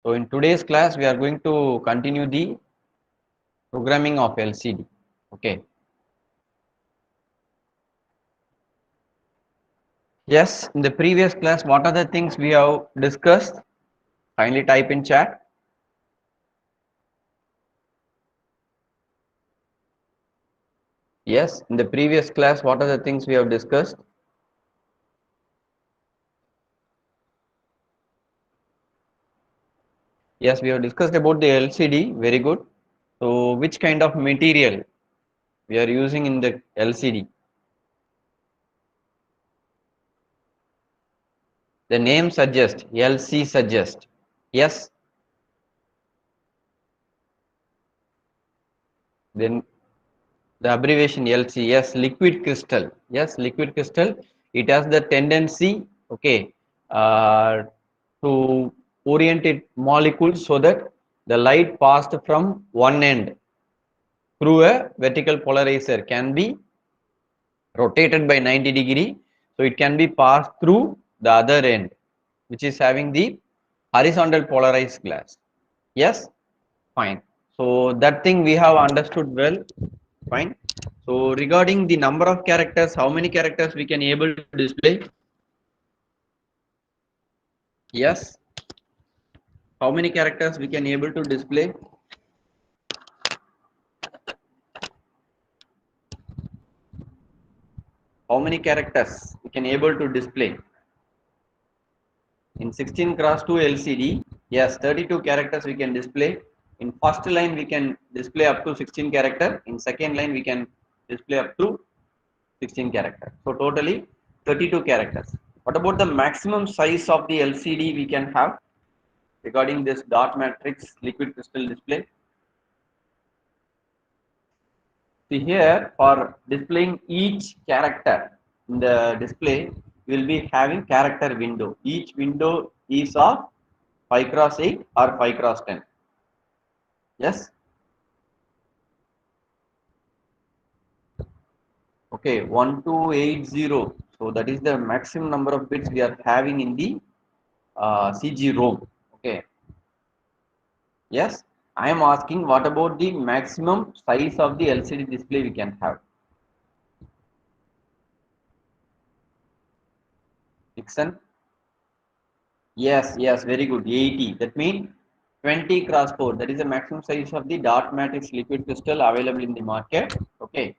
So in today's class, we are going to continue the programming of LCD. Okay. Yes, in the previous class, what are the things we have discussed? Kindly type in chat. Yes, in the previous class, what are the things we have discussed? Yes, we have discussed about the LCD. Very good. So which kind of material we are using in the LCD? The name suggests, LC suggests. Yes, then the abbreviation LC, yes, liquid crystal. Yes, liquid crystal. It has the tendency, okay, to orient its molecules so that the light passed from one end through a vertical polarizer can be rotated by 90-degree. So it can be passed through the other end, which is having the horizontal polarized glass. Yes, fine. So that thing we have understood well. Fine. So regarding the number of characters, how many characters we can able to display? Yes. How many characters we can able to display? How many characters we can able to display? In 16 cross 2 LCD, yes, 32 characters we can display. In first line we can display up to 16 character. In second line we can display up to 16 characters. So totally 32 characters. What about the maximum size of the LCD we can have regarding this dot matrix liquid crystal display? See here, for displaying each character in the display, we will be having character window. Each window is of 5 cross 8 or 5 cross 10. Yes. Okay, 1280. So that is the maximum number of bits we are having in the CG ROM. Okay. Yes. I am asking what about the maximum size of the LCD display we can have? Dixon. Yes, yes, very good. 80. That means 20 cross 4. That is the maximum size of the dot matrix liquid crystal available in the market. Okay.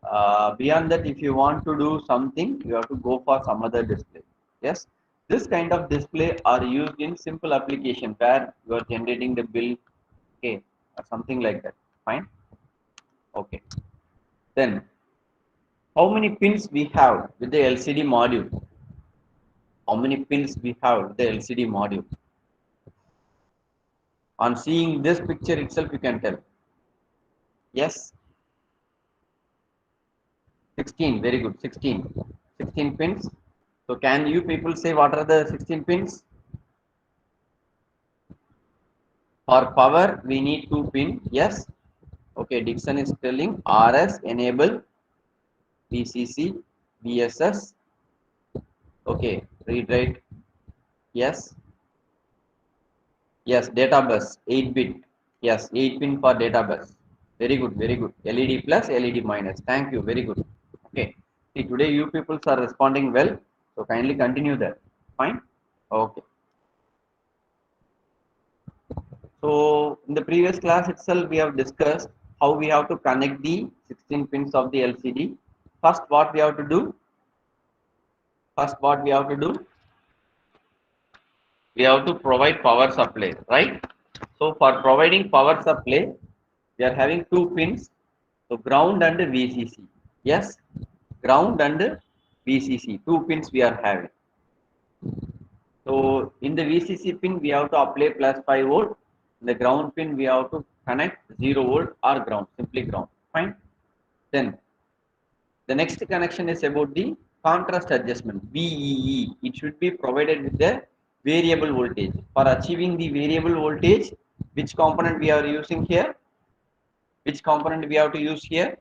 Beyond that, if you want to do something, you have to go for some other display. Yes. This kind of display are used in simple application where you are generating the bill, okay, or something like that. Fine. Okay. Then, how many pins we have with the LCD module? How many pins we have with the LCD module? On seeing this picture itself, you can tell. Yes, 16. Very good. 16. 16 pins. So can you people say what are the 16 pins? For power, we need 2 pin. Yes. Okay, Dixon is telling RS enable VCC VSS. Okay, read write. Yes. Yes, data bus 8 bit. Yes, 8 pin for data bus. Very good, very good. LED plus, LED minus. Thank you. Very good. Okay. See, today you people are responding well. So kindly continue that. Fine. Okay. So in the previous class itself, we have discussed how we have to connect the 16 pins of the LCD. First, what we have to do? First, what we have to do? We have to provide power supply, right? So for providing power supply, we are having 2 pins. So ground and VCC. Yes, ground and VCC. 2 pins we are having. So in the VCC pin, we have to apply plus 5 volt. In the ground pin, we have to connect 0 volt or ground, simply ground. Fine. Then the next connection is about the contrast adjustment, VEE. It should be provided with the variable voltage. For achieving the variable voltage, which component we are using here? Which component we have to use here?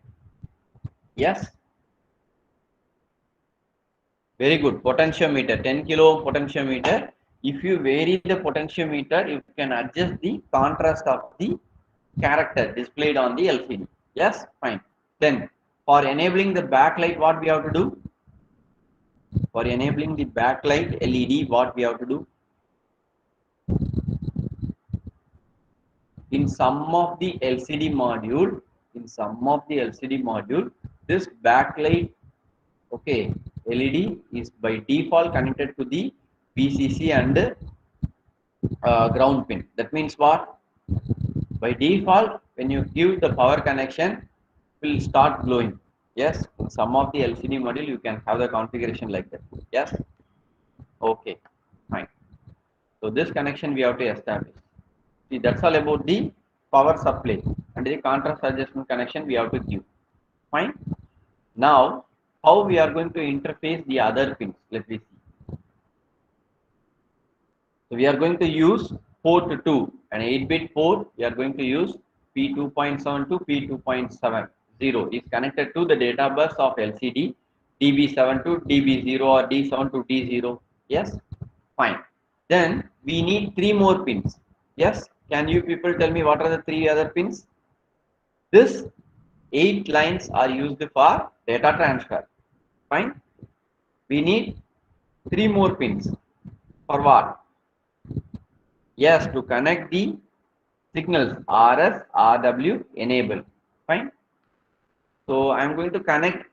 Yes. Very good. Potentiometer, 10 kilo ohm potentiometer. If you vary the potentiometer, you can adjust the contrast of the character displayed on the LCD. Yes, fine. Then for enabling the backlight, what we have to do? For enabling the backlight LED, what we have to do? In some of the LCD module, this backlight, okay, LED is by default connected to the VCC and ground pin. That means what? By default, when you give the power connection, it will start glowing. Yes, in some of the LCD module, you can have the configuration like that. Yes, okay, fine. So this connection we have to establish. See, that's all about the power supply and the contrast adjustment connection we have to give. Fine. Now, how we are going to interface the other pins? Let me see. So we are going to use port 2, an 8-bit port. We are going to use P2.7 to P2.70 is connected to the data bus of LCD DB7 to DB0 or D7 to D0. Yes, fine. Then we need three more pins. Yes, can you people tell me what are the three other pins? This 8 lines are used for data transfer. Fine. We need three more pins. For what? Yes, to connect the signals RS, RW, enable. Fine. So I am going to connect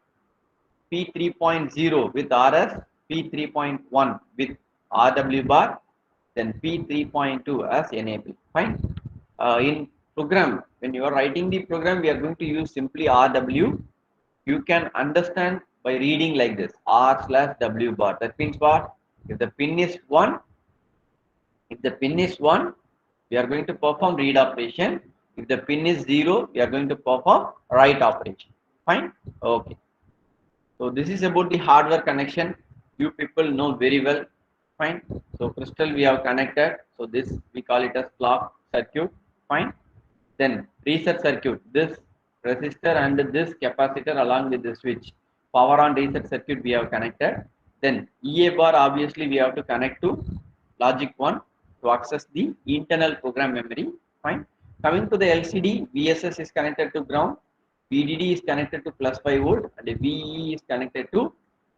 P3.0 with RS, P3.1 with RW bar, then P3.2 as enable. Fine. In program, when you are writing the program, we are going to use simply RW. You can understand by reading like this R/W bar. That means what? If the pin is 1, we are going to perform read operation. If the pin is 0, we are going to perform write operation. Fine. Okay. So this is about the hardware connection. You people know very well. Fine. So crystal we have connected. So this we call it as clock circuit. Fine. Then reset circuit. This resistor and this capacitor along with the switch. Power on reset circuit we have connected. Then EA bar obviously we have to connect to logic 1 to access the internal program memory. Fine. Coming to the LCD, VSS is connected to ground. VDD is connected to plus 5 volt and VE is connected to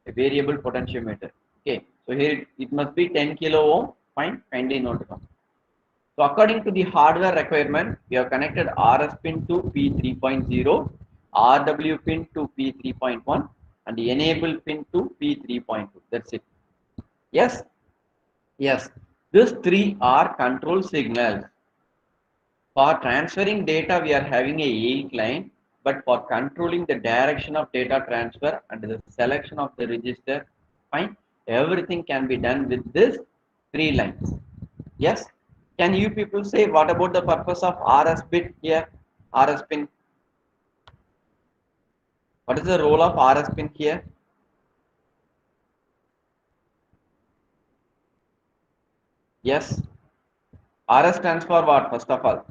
a variable potentiometer. Okay, so here it must be 10 kilo ohm. Fine, kindly note down. So according to the hardware requirement, we have connected RS pin to P3.0, RW pin to P3.1, and the enable pin to P3.2. That's it. Yes, yes. These three are control signals. For transferring data, we are having a 8 line, but for controlling the direction of data transfer and the selection of the register, fine, everything can be done with this 3 lines. Yes. Can you people say what about the purpose of RS bit here? RS pin. What is the role of RS pin here? Yes. RS stands for what, first of all?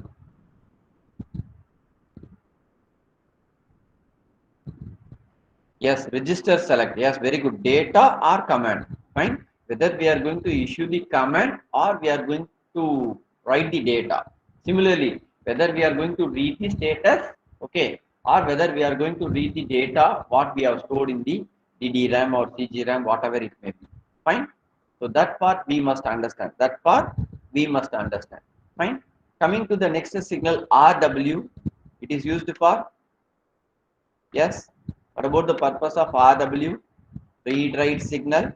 Yes, register select. Yes, very good. Data or command. Fine. Whether we are going to issue the command or we are going to write the data. Similarly, whether we are going to read the status, okay, or whether we are going to read the data what we have stored in the DDRAM or CGRAM, whatever it may be. Fine. So that part we must understand. That part we must understand. Fine. Coming to the next signal RW, it is used for, yes. What about the purpose of RW? Read write signal.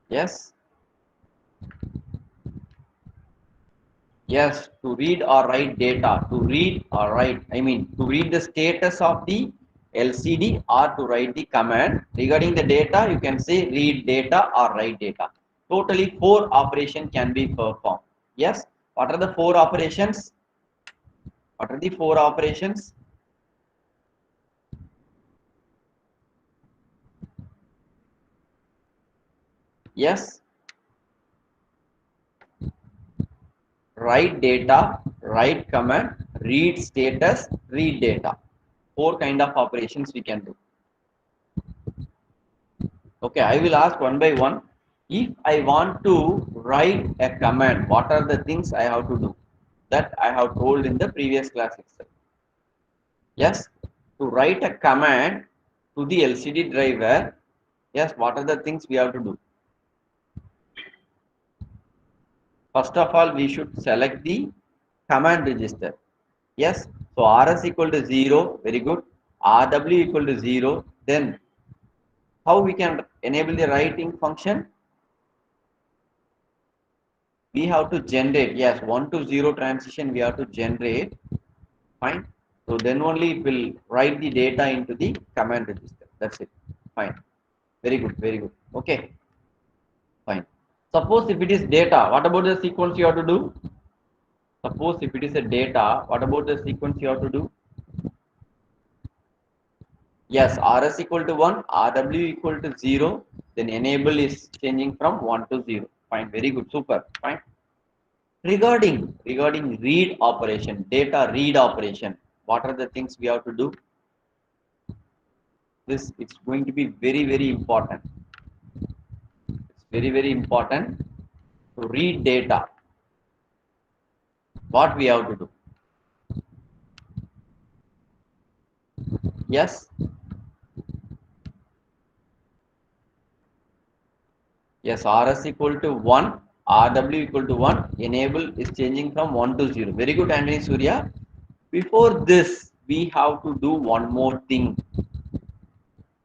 Yes. Yes, to read or write data. To read or write, I mean to read the status of the LCD or to write the command. Regarding the data, you can say read data or write data. Totally 4 operations can be performed. Yes. What are the 4 operations? What are the 4 operations? Yes. Write data, write command, read status, read data. 4 kind of operations we can do. Okay, I will ask one by one. If I want to write a command, what are the things I have to do? That I have told in the previous class itself. Yes, to write a command to the LCD driver, yes, what are the things we have to do? First of all, we should select the command register. Yes, so RS equal to 0, very good. RW equal to 0, then how we can enable the writing function? We have to generate, yes, 1 to 0 transition we have to generate, fine. So then only it will write the data into the command register. That's it, fine. Very good. Okay, fine. Suppose if it is data, what about the sequence you have to do? Suppose if it is a data, what about the sequence you have to do? Yes, RS equal to 1, RW equal to 0, then enable is changing from 1 to 0. Fine, very good, super, fine. Regarding read operation, data read operation, what are the things we have to do? This it's going to be very important. It's very important to read data. What we have to do? Yes, yes, RS equal to 1, RW equal to 1, enable is changing from 1 to 0. Very good, Anthony Surya. Before this, we have to do one more thing.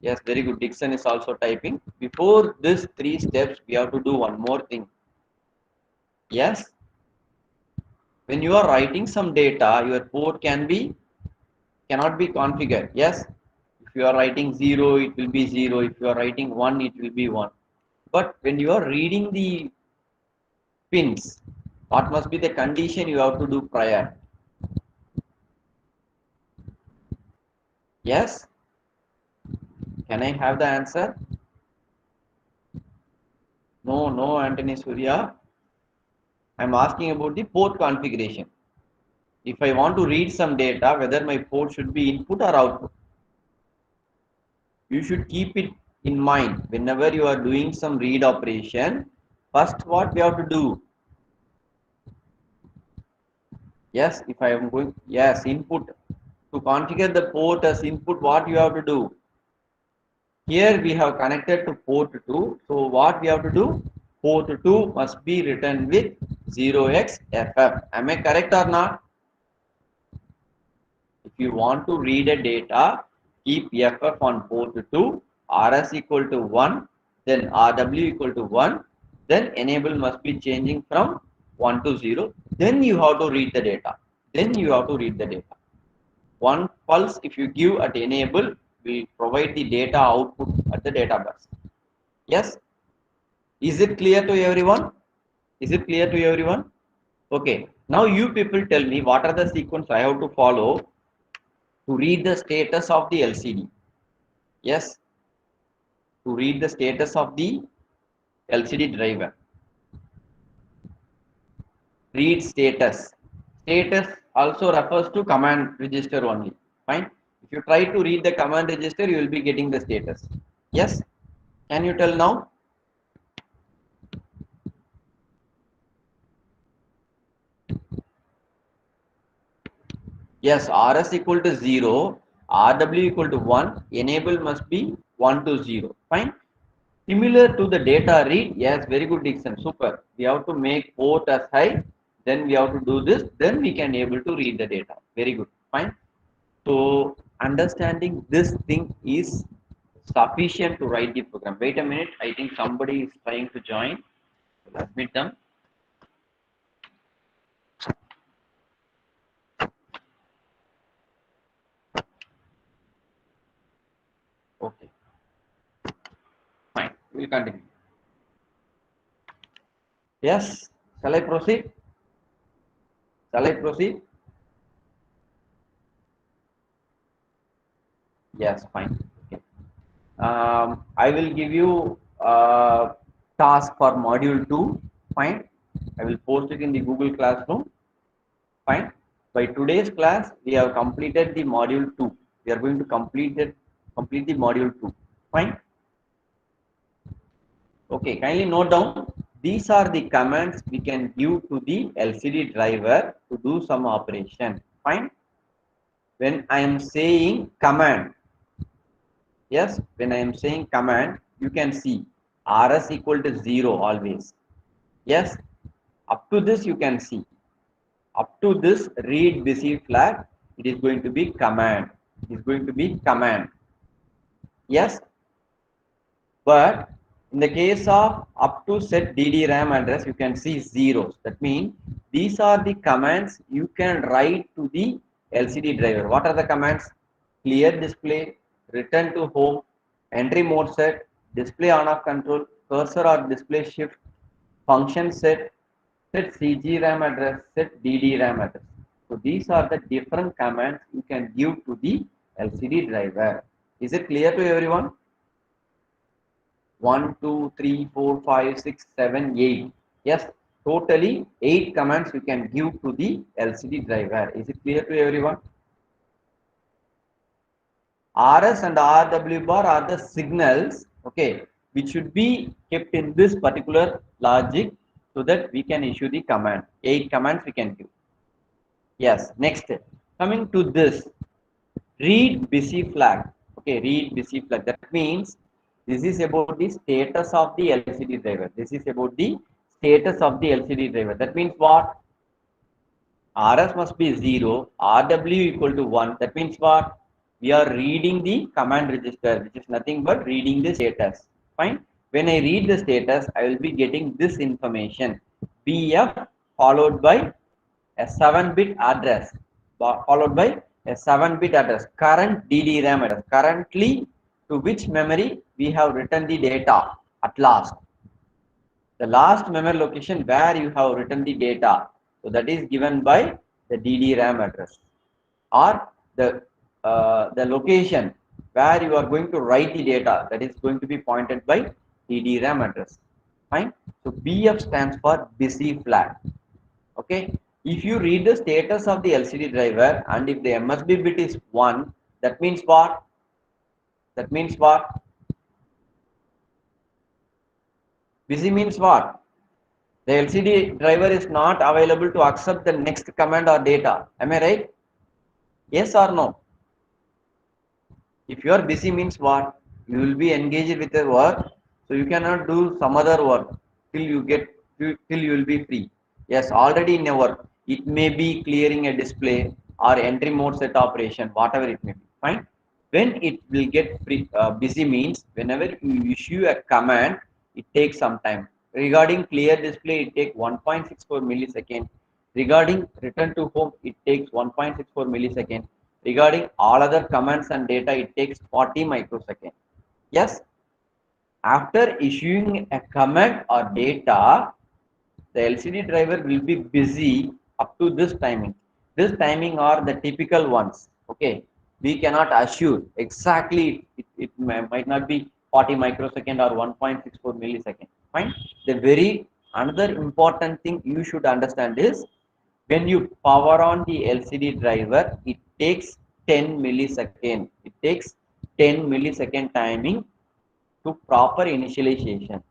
Yes, very good. Dixon is also typing. Before this 3 steps, we have to do one more thing. Yes, when you are writing some data, your port cannot be configured. Yes, if you are writing 0, it will be 0. If you are writing 1, it will be 1. But when you are reading the pins, what must be the condition you have to do prior? Yes, can I have the answer? No, no, Anthony Surya. I'm asking about the port configuration. If I want to read some data, whether my port should be input or output, you should keep it in mind whenever you are doing some read operation. First, what we have to do? Yes, if I am going, yes, input. To configure the port as input, what you have to do? Here we have connected to port 2. So what we have to do? Port 2 must be written with 0xFF. Am I correct or not? If you want to read a data, keep FF on port 2, RS equal to 1, then RW equal to 1, then enable must be changing from 1 to 0. Then you have to read the data. Then you have to read the data. One pulse, if you give at enable, will provide the data output at the data bus. Yes? Is it clear to everyone? Is it clear to everyone? Okay. Now you people tell me what are the sequence I have to follow to read the status of the LCD. Yes, to read the status of the LCD driver. Read status. Status also refers to command register only. Fine. If you try to read the command register, you will be getting the status. Yes. Can you tell now? Yes, RS equal to 0, RW equal to 1, enable must be 1 to 0. Fine. Similar to the data read, yes, very good Dixon, super. We have to make port as high, then we have to do this, then we can able to read the data. Very good, fine. So understanding this thing is sufficient to write the program. Wait a minute, I think somebody is trying to join. Admit them. Okay, fine. We'll continue. Yes, shall I proceed? Shall I proceed? Yes, fine. Okay. I will give you a task for module 2. Fine. I will post it in the Google Classroom. Fine. By today's class, we have completed the module 2. We are going to complete the module 2. Fine. Okay, kindly note down. These are the commands we can give to the LCD driver to do some operation. Fine. When I am saying command, yes, when I am saying command, you can see RS equal to 0 always. Yes, up to this you can see. Up to this read busy flag, it is going to be command. It is going to be command. Yes, but in the case of up to set DDRAM address, you can see zeros. That means these are the commands you can write to the LCD driver. What are the commands? Clear display, return to home, entry mode set, display on off control, cursor or display shift, function set, set CGRAM address, set DDRAM address. So these are the different commands you can give to the LCD driver. Is it clear to everyone? 1, 2, 3, 4, 5, 6, 7, 8. Yes, totally 8 commands you can give to the LCD driver. Is it clear to everyone? RS and RW bar are the signals, okay, which should be kept in this particular logic so that we can issue the command. 8 commands we can give. Yes, next. Coming to this, read busy flag. Okay, read busy flag. That means this is about the status of the LCD driver. This is about the status of the LCD driver. That means what? RS must be 0, RW equal to 1. That means what? We are reading the command register, which is nothing but reading the status. Fine. When I read the status, I will be getting this information. BF followed by a 7-bit address, followed by a 7-bit address, current DDRAM address, currently to which memory we have written the data at last. The last memory location where you have written the data. So that is given by the DDRAM address, or the location where you are going to write the data, that is going to be pointed by DDRAM address. Fine. So BF stands for busy flag. Okay, if you read the status of the LCD driver and if the MSB bit is 1, that means what? That means what? Busy means what? The LCD driver is not available to accept the next command or data. Am I right? Yes or no? If you are busy means what? You will be engaged with the work, so you cannot do some other work till you get till you will be free. Yes, already in your work, it may be clearing a display or entry mode set operation, whatever it may be. Fine. When it will get free, busy means whenever you issue a command, it takes some time. Regarding clear display, it takes 1.64 millisecond. Regarding return to home, it takes 1.64 millisecond. Regarding all other commands and data, it takes 40 microseconds. Yes, after issuing a command or data, the LCD driver will be busy up to this timing. This timing are the typical ones. Okay, we cannot assure exactly. It might not be 40 microsecond or 1.64 millisecond. Fine. The very another important thing you should understand is when you power on the LCD driver, it takes 10 millisecond. It takes 10 millisecond timing to proper initialization.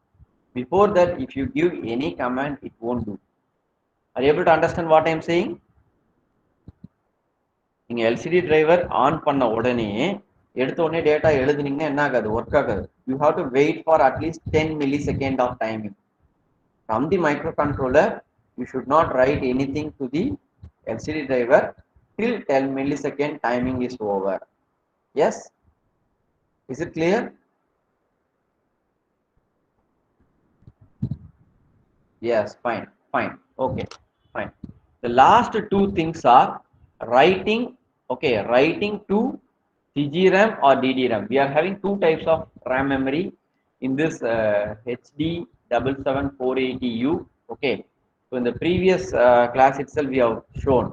Before that, if you give any command, it won't do. Are you able to understand what I am saying? நீங்க LCD driver on பண்ண உடனே எடுத்த உடனே data எழுதுனீங்கன்னா என்ன ஆகாது, work ஆகாது. You have to wait for at least 10 millisecond of timing. From the microcontroller, you should not write anything to the LCD driver till 10 millisecond timing is over. Yes, is it clear? Yes, fine, fine, okay, fine. The last two things are writing, okay, writing to CGRAM or DDRAM. We are having two types of RAM memory in this HD 77480U. Okay, so in the previous class itself, we have shown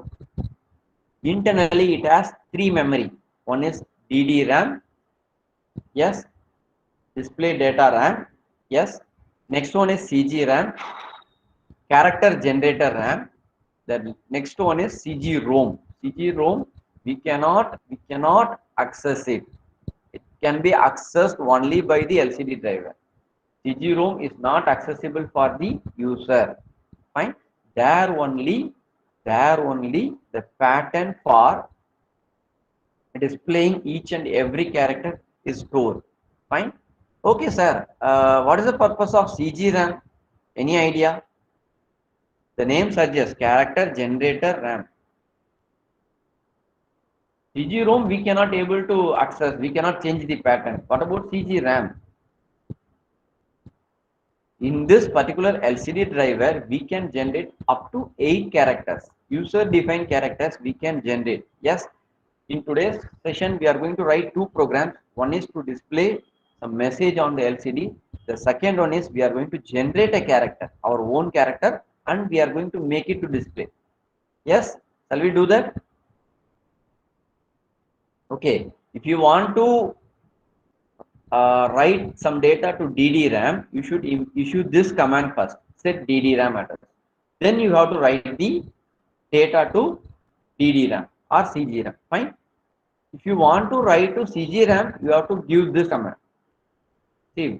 internally it has three memory. One is DDRAM, yes, display data RAM, yes. Next one is CGRAM, character generator RAM. The next one is CG-ROM. CG-ROM, we cannot access it. It can be accessed only by the LCD driver. CG-ROM is not accessible for the user. Fine. There only the pattern for displaying each and every character is stored. Fine. Okay, sir. What is the purpose of CG-RAM? Any idea? The name suggests character generator RAM. CG-ROM we cannot able to access. We cannot change the pattern. What about CG-RAM? In this particular LCD driver, we can generate up to 8 characters. User-defined characters we can generate. Yes. In today's session, we are going to write two programs. One is to display a message on the LCD. The second one is we are going to generate a character, our own character, and we are going to make it to display. Yes, shall we do that? Okay. If you want to write some data to DDRAM, you should issue this command first. Set DDRAM address. Then you have to write the data to DDRAM or CGRAM. Fine. If you want to write to CGRAM, you have to give this command. See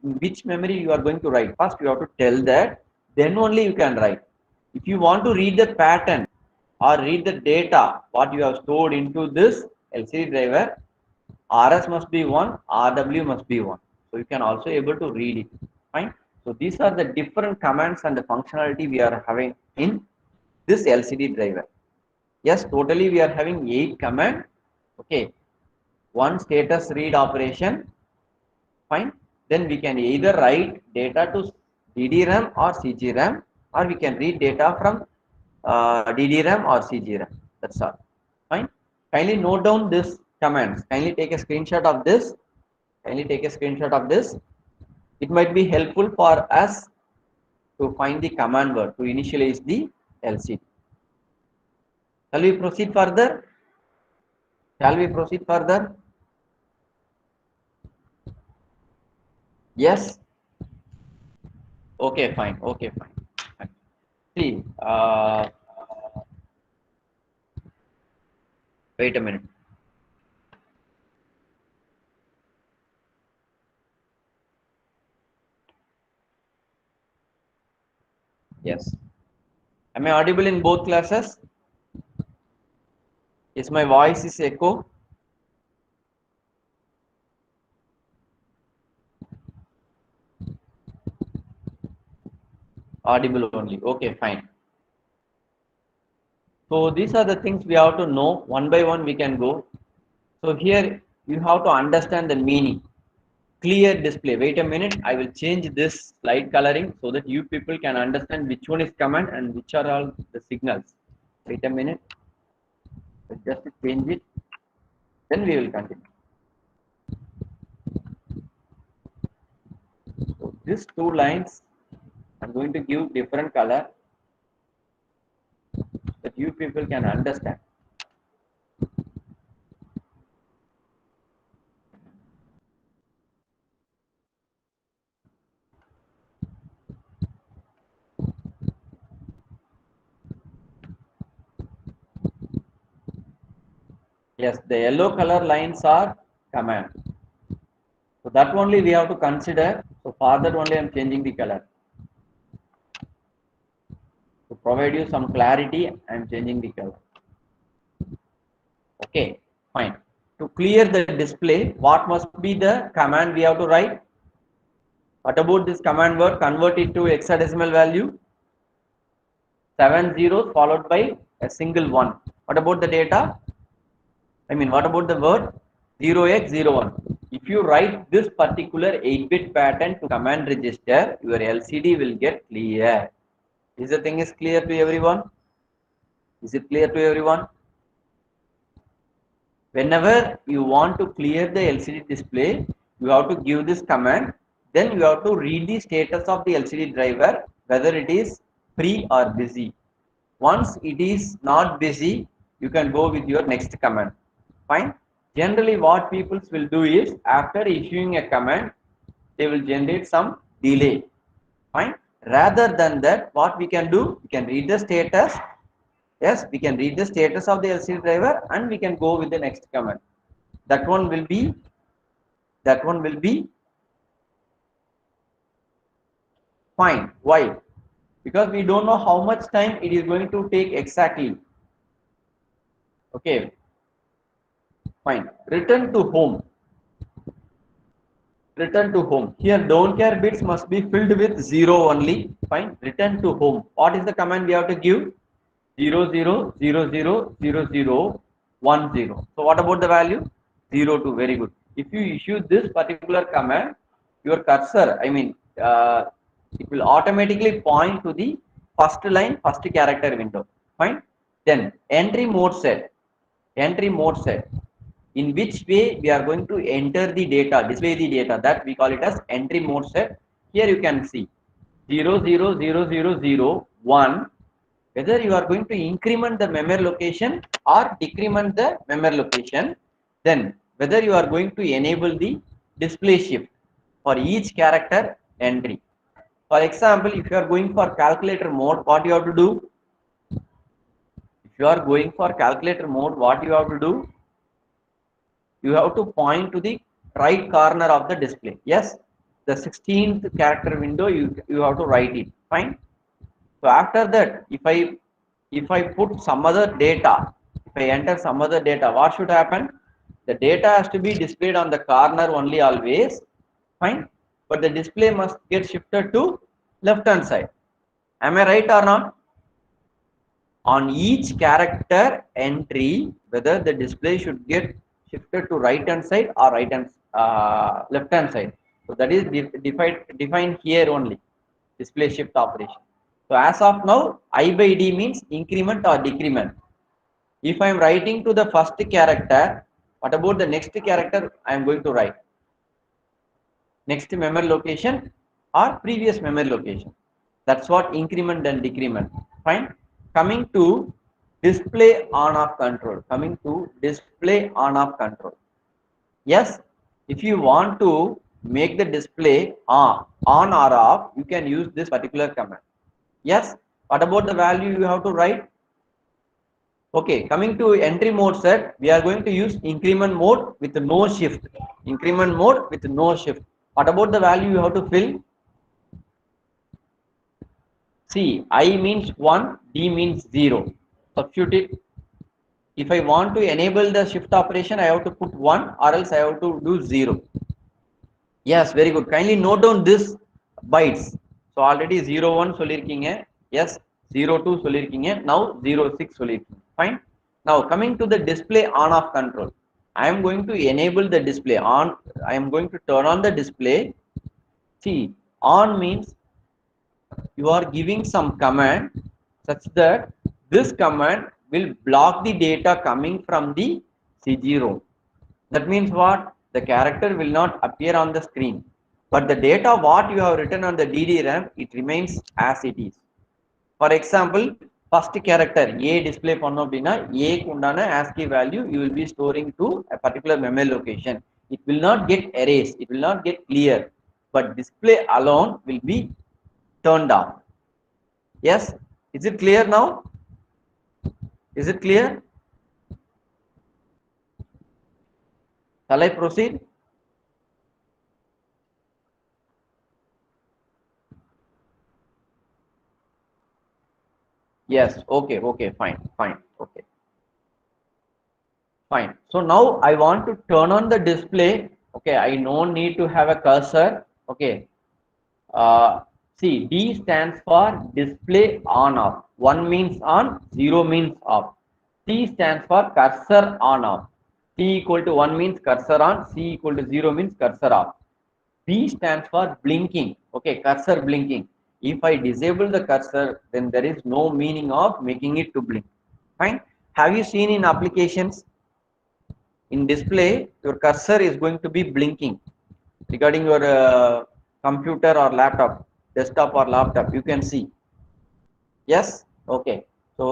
which memory you are going to write. First, you have to tell that. Then only you can write. If you want to read the pattern or read the data, what you have stored into this LCD driver, RS must be 1, RW must be 1. So you can also able to read it. Fine. So these are the different commands and the functionality we are having in this LCD driver. Yes, totally we are having 8 commands. Okay. One status read operation. Fine. Then we can either write data to DDRAM or CGRAM, or we can read data from DDRAM or CGRAM. That's all. Fine. Kindly note down this commands. Kindly take a screenshot of this. Kindly take a screenshot of this. It might be helpful for us to find the command word to initialize the LCD. Shall we proceed further? Shall we proceed further? Yes. Okay, fine. Okay, fine. See, wait a minute. Yes. Am I audible in both classes? Is my voice is echo? Audible only. Okay, fine. So these are the things we have to know. One by one we can go. So here you have to understand the meaning. Clear display. Wait a minute. I will change this slide coloring so that you people can understand which one is command and which are all the signals. Wait a minute. Just change it. Then we will continue. So these two lines I'm going to give different color that you people can understand. Yes, the yellow color lines are command. So that only we have to consider. So for that only I am changing the color. To provide you some clarity, I am changing the color. Okay, fine. To clear the display, what must be the command we have to write? What about this command word? Convert it to hexadecimal value. 7 zeros followed by a single 1. What about the data? What about the word? 0x01. If you write this particular 8-bit pattern to command register, your LCD will get clear. Is the thing is clear to everyone? Is it clear to everyone? Whenever you want to clear the LCD display, you have to give this command. Then you have to read the status of the LCD driver, whether it is free or busy. Once it is not busy, you can go with your next command. Fine. Generally, what people will do is after issuing a command, they will generate some delay. Fine. Rather than that, what we can do, we can read the status. Yes, we can read the status of the LCD driver and we can go with the next command. That one will be Fine. Why? Because we don't know how much time it is going to take exactly. Okay. Fine. Return to home. Return to home. Here don't care bits must be filled with 0 only. Fine. Return to home. What is the command we have to give? 00000010. So what about the value? 02. Very good. If you issue this particular command, your cursor, it will automatically point to the first line, first character window. Fine. Then entry mode set. Entry mode set. In which way we are going to enter the data, display the data, that we call it as entry mode set. Here you can see 000001, whether you are going to increment the memory location or decrement the memory location, then whether you are going to enable the display shift for each character entry. For example, if you are going for calculator mode, what you have to do? If you are going for calculator mode, what you have to do? You have to point to the right corner of the display. Yes, the 16th character window, you have to write it. Fine. So after that, if I put some other data, if I enter some other data, what should happen? The data has to be displayed on the corner only always. Fine. But the display must get shifted to left hand side. Am I right or not? On each character entry, whether the display should get shifted to right hand side or left hand side. So that is defined here only, display shift operation. So as of now, I by D means increment or decrement. If I am writing to the first character, what about the next character I am going to write? Next memory location or previous memory location. That's what increment and decrement. Fine. Coming to display on off control. Coming to display on off control. Yes, if you want to make the display on or off, you can use this particular command. Yes, what about the value you have to write? Okay, coming to entry mode set, we are going to use increment mode with no shift. Increment mode with no shift. What about the value you have to fill? See, I means 1, D means 0. Substitute it. If I want to enable the shift operation, I have to put 1 or else I have to do 0. Yes, very good. Kindly note down this bytes. So already 01 சொல்லிருக்கீங்க. Yes, 02 சொல்லிருக்கீங்க. Now 06 சொல்லிருக்கீங்க. Fine. Now coming to the display on off control. I am going to enable the display on. I am going to turn on the display. See, on means you are giving some command such that this command will block the data coming from the CG-ROM. That means what? The character will not appear on the screen, but the data what you have written on the DDRAM, it remains as it is. For example, first character A display பண்ணோம் அப்படின்னா A க்கு உண்டான ASCII value you will be storing to a particular memory location. It will not get erased, it will not get clear, but display alone will be turned off. Yes, is it clear now? Is it clear? Shall I proceed? Yes, okay, fine, okay, fine. So now I want to turn on the display. Okay, I no need to have a cursor. Okay, see, D stands for display on off. 1 means on, 0 means off. C stands for cursor on off. T equal to 1 means cursor on, C equal to 0 means cursor off. B stands for blinking. Okay, cursor blinking. If I disable the cursor, then there is no meaning of making it to blink. Fine. Have you seen in applications, in display, your cursor is going to be blinking regarding your computer or laptop, desktop or laptop, you can see. Yes, okay. So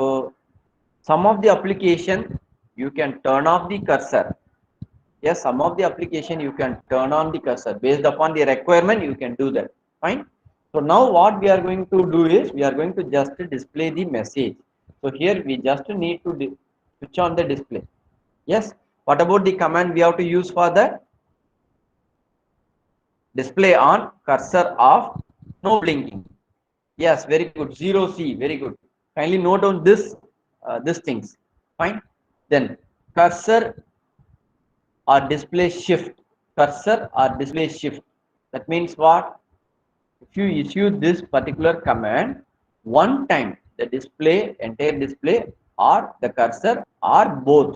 some of the application you can turn off the cursor. Yes, some of the application you can turn on the cursor based upon the requirement, you can do that. Fine. So now what we are going to do is we are going to just display the message. So here we just need to switch on the display. Yes, what about the command we have to use for that? Display on, cursor off, no blinking. Yes, very good. 0C, very good. Kindly note down this things. Fine. Then cursor or display shift. Cursor or display shift. That means what? If you issue this particular command one time, the display, entire display or the cursor or both.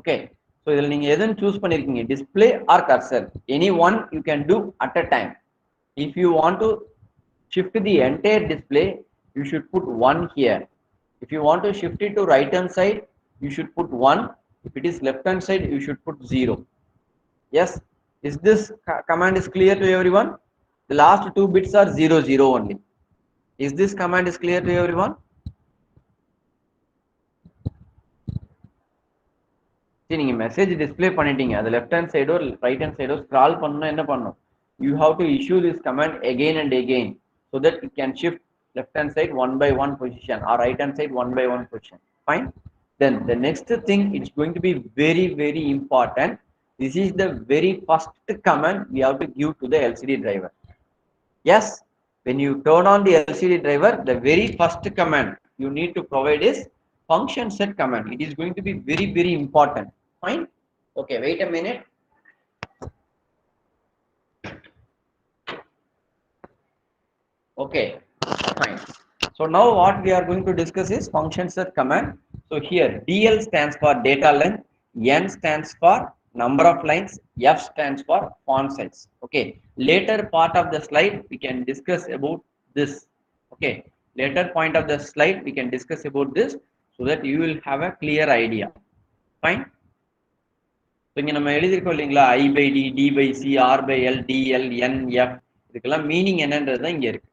Okay. So இதில் நீங்க எதுன்னு choose பண்ணிருக்கீங்க, display or cursor. Any one you can do at a time. If you want to shift the entire display, you should put 1 here. If you want to shift it to right hand side, you should put 1. If it is left hand side, you should put 0. Yes, is this command is clear to everyone? The last two bits are 0 0 only. Is this command is clear to everyone? See, நீங்க message display பண்ணிட்டீங்க, அது left hand சைடோ right hand சைடோ scroll பண்ணனும். என்ன பண்ணனும்? You have to issue this command again and again so that it can shift left hand side one by one position or right hand side one by one position. Fine. Then the next thing, it's going to be very very important. This is the very first command we have to give to the LCD driver. Yes, when you turn on the LCD driver, the very first command you need to provide is function set command. It is going to be very very important. Fine. Okay, wait a minute. Okay, fine. So now what we are going to discuss is function set command. So here DL stands for data length, N stands for number of lines, F stands for font size. Okay, later part of the slide we can discuss about this. Okay, later point of the slide we can discuss about this so that you will have a clear idea. Fine. So இங்க நம்ம எழுதிருக்கோம் இல்லீங்களா, I by D, D by C, R by L, DL, N, F, இதுக்கெல்லாம் meaning என்னன்றது தான் இங்க இருக்கு.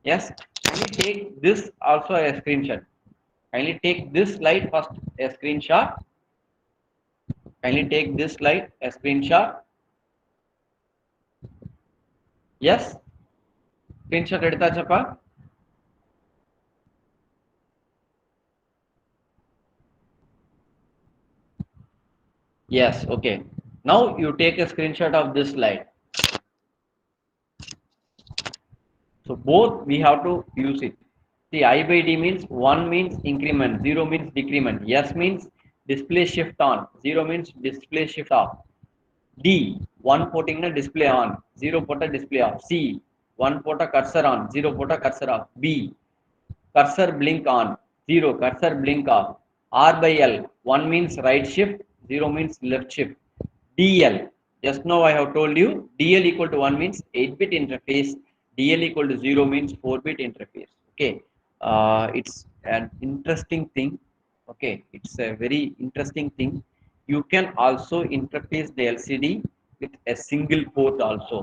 Yes, kindly take this also a screenshot. Kindly take this slide first a screenshot. Kindly take this slide a screenshot. Yes, screenshot எடுத்தாச்சப்பா? Yes, okay. Now you take a screenshot of this slide. So both we have to use it. See, I by D means 1 means increment, 0 means decrement, S means display shift on, 0 means display shift off. D 1 போட்டிங்கன்னா display on, 0 போட்டா display off. C 1 போட்டா cursor on, 0 போட்டா cursor off. B cursor blink on, 0 cursor blink off. R by L 1 means right shift, 0 means left shift. DL, just now I have told you, DL equal to 1 means 8-bit interface, DL equal to 0 means 4-bit interface. Okay, it's an interesting thing. Okay, it's a very interesting thing. You can also interface the LCD with a single port also.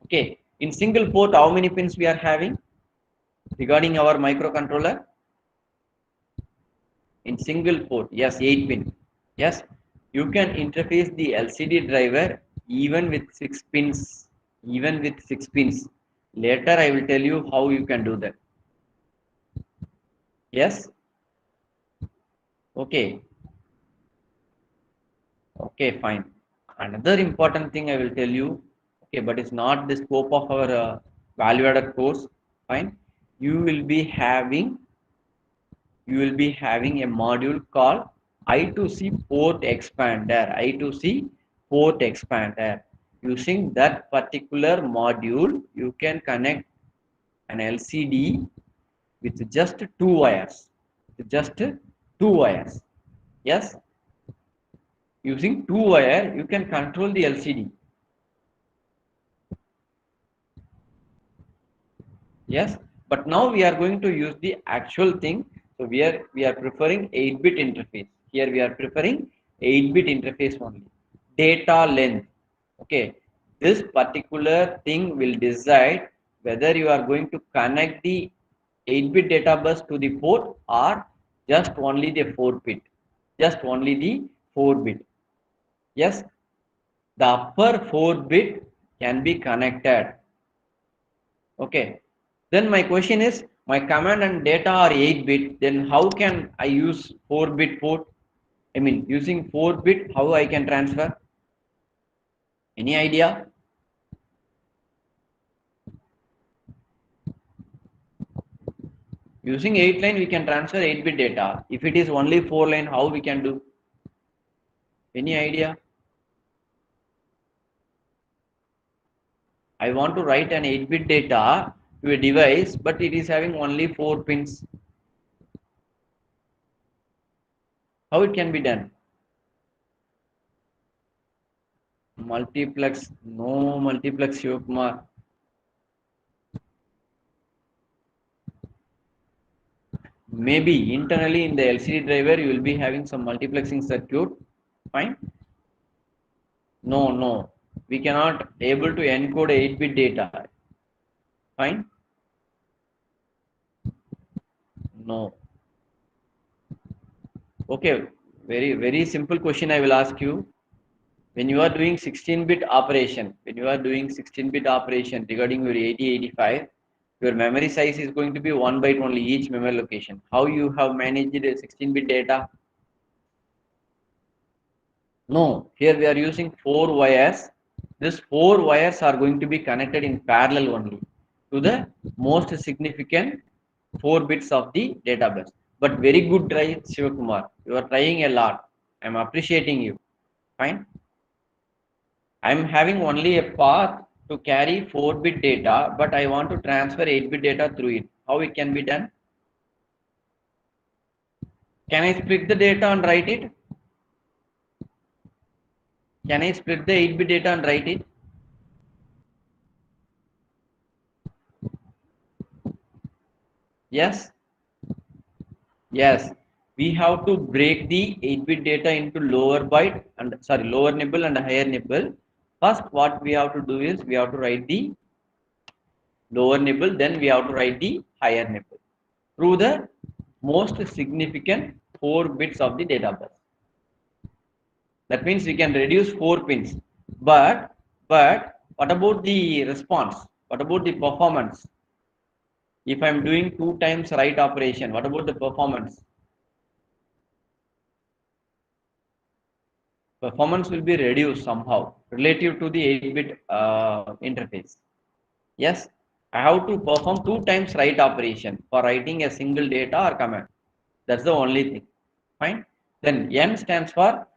Okay, in single port how many pins we are having regarding our microcontroller? In single port, yes, 8 pin. Yes, you can interface the LCD driver even with 6 pins, even with 6 pins. Later I will tell you how you can do that. Yes, okay, okay, fine. Another important thing I will tell you, okay, but it's not the scope of our value added course. Fine, you will be having a module called I2C port expander. I2C port expander. Using that particular module, you can connect an LCD with just 2 wires. With just 2 wires. Yes, using 2 wire, you can control the LCD. Yes, but now we are going to use the actual thing. So we are preferring 8-bit interface. Here we are preferring 8-bit interface only. Data length. Okay, this particular thing will decide whether you are going to connect the 8-bit data bus to the port or just only the 4-bit. Just only the 4-bit. Yes, the upper 4-bit can be connected. Okay, then my question is, my command and data are 8-bit, then how can I use 4-bit port? I mean, using 4-bit, how I can transfer? Any idea? Using 8 line, we can transfer 8-bit data. If it is only 4 line, how we can do? Any idea? I want to write an 8-bit data to a device, but it is having only 4 pins. How it can be done? Multiplex, no multiplex, Shivakumar. Maybe internally in the LCD driver, you will be having some multiplexing circuit. Fine. No. We cannot able to encode 8-bit data. Fine. No. Okay. Very simple question I will ask you. When you are doing 16-bit operation, regarding your 8085, your memory size is going to be 1 byte only each memory location. How you have managed the 16-bit data? No, here we are using 4 wires. These 4 wires are going to be connected in parallel only to the most significant 4 bits of the data bus. But very good try, Shivakumar. You are trying a lot. I am appreciating you. Fine. I am having only a path to carry 4-bit data, but I want to transfer 8-bit data through it. How it can be done? Can I split the data and write it? Can I split the 8-bit data and write it? Yes? Yes. We have to break the 8-bit data into lower nibble and higher nibble. First, what we have to do is we have to write the lower nibble, then we have to write the higher nibble through the most significant 4 bits of the data bus. That means we can reduce 4 pins. But what about the response? What about the performance? If I am doing 2 times write operation, what about the performance? Performance will be reduced somehow relative to the 8-bit interface. Yes, I have to perform 2 times write operation for writing a single data or command. That's the only thing. Fine. Then N stands for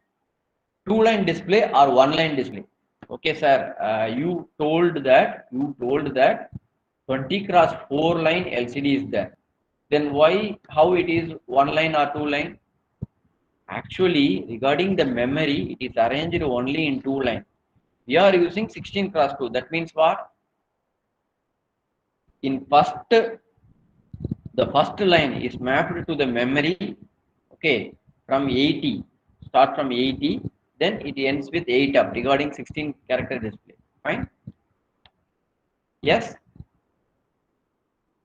2-line display or 1-line display. Okay, sir. You told that 20 cross 4 line LCD is there. Then why? How it is 1 line or 2 line? Actually, regarding the memory, it is arranged only in 2 lines. We are using 16 cross 2. That means what? In the first line is mapped to the memory. Okay, from 80, start from 80, then it ends with 8 up regarding 16 character display. Fine. Yes,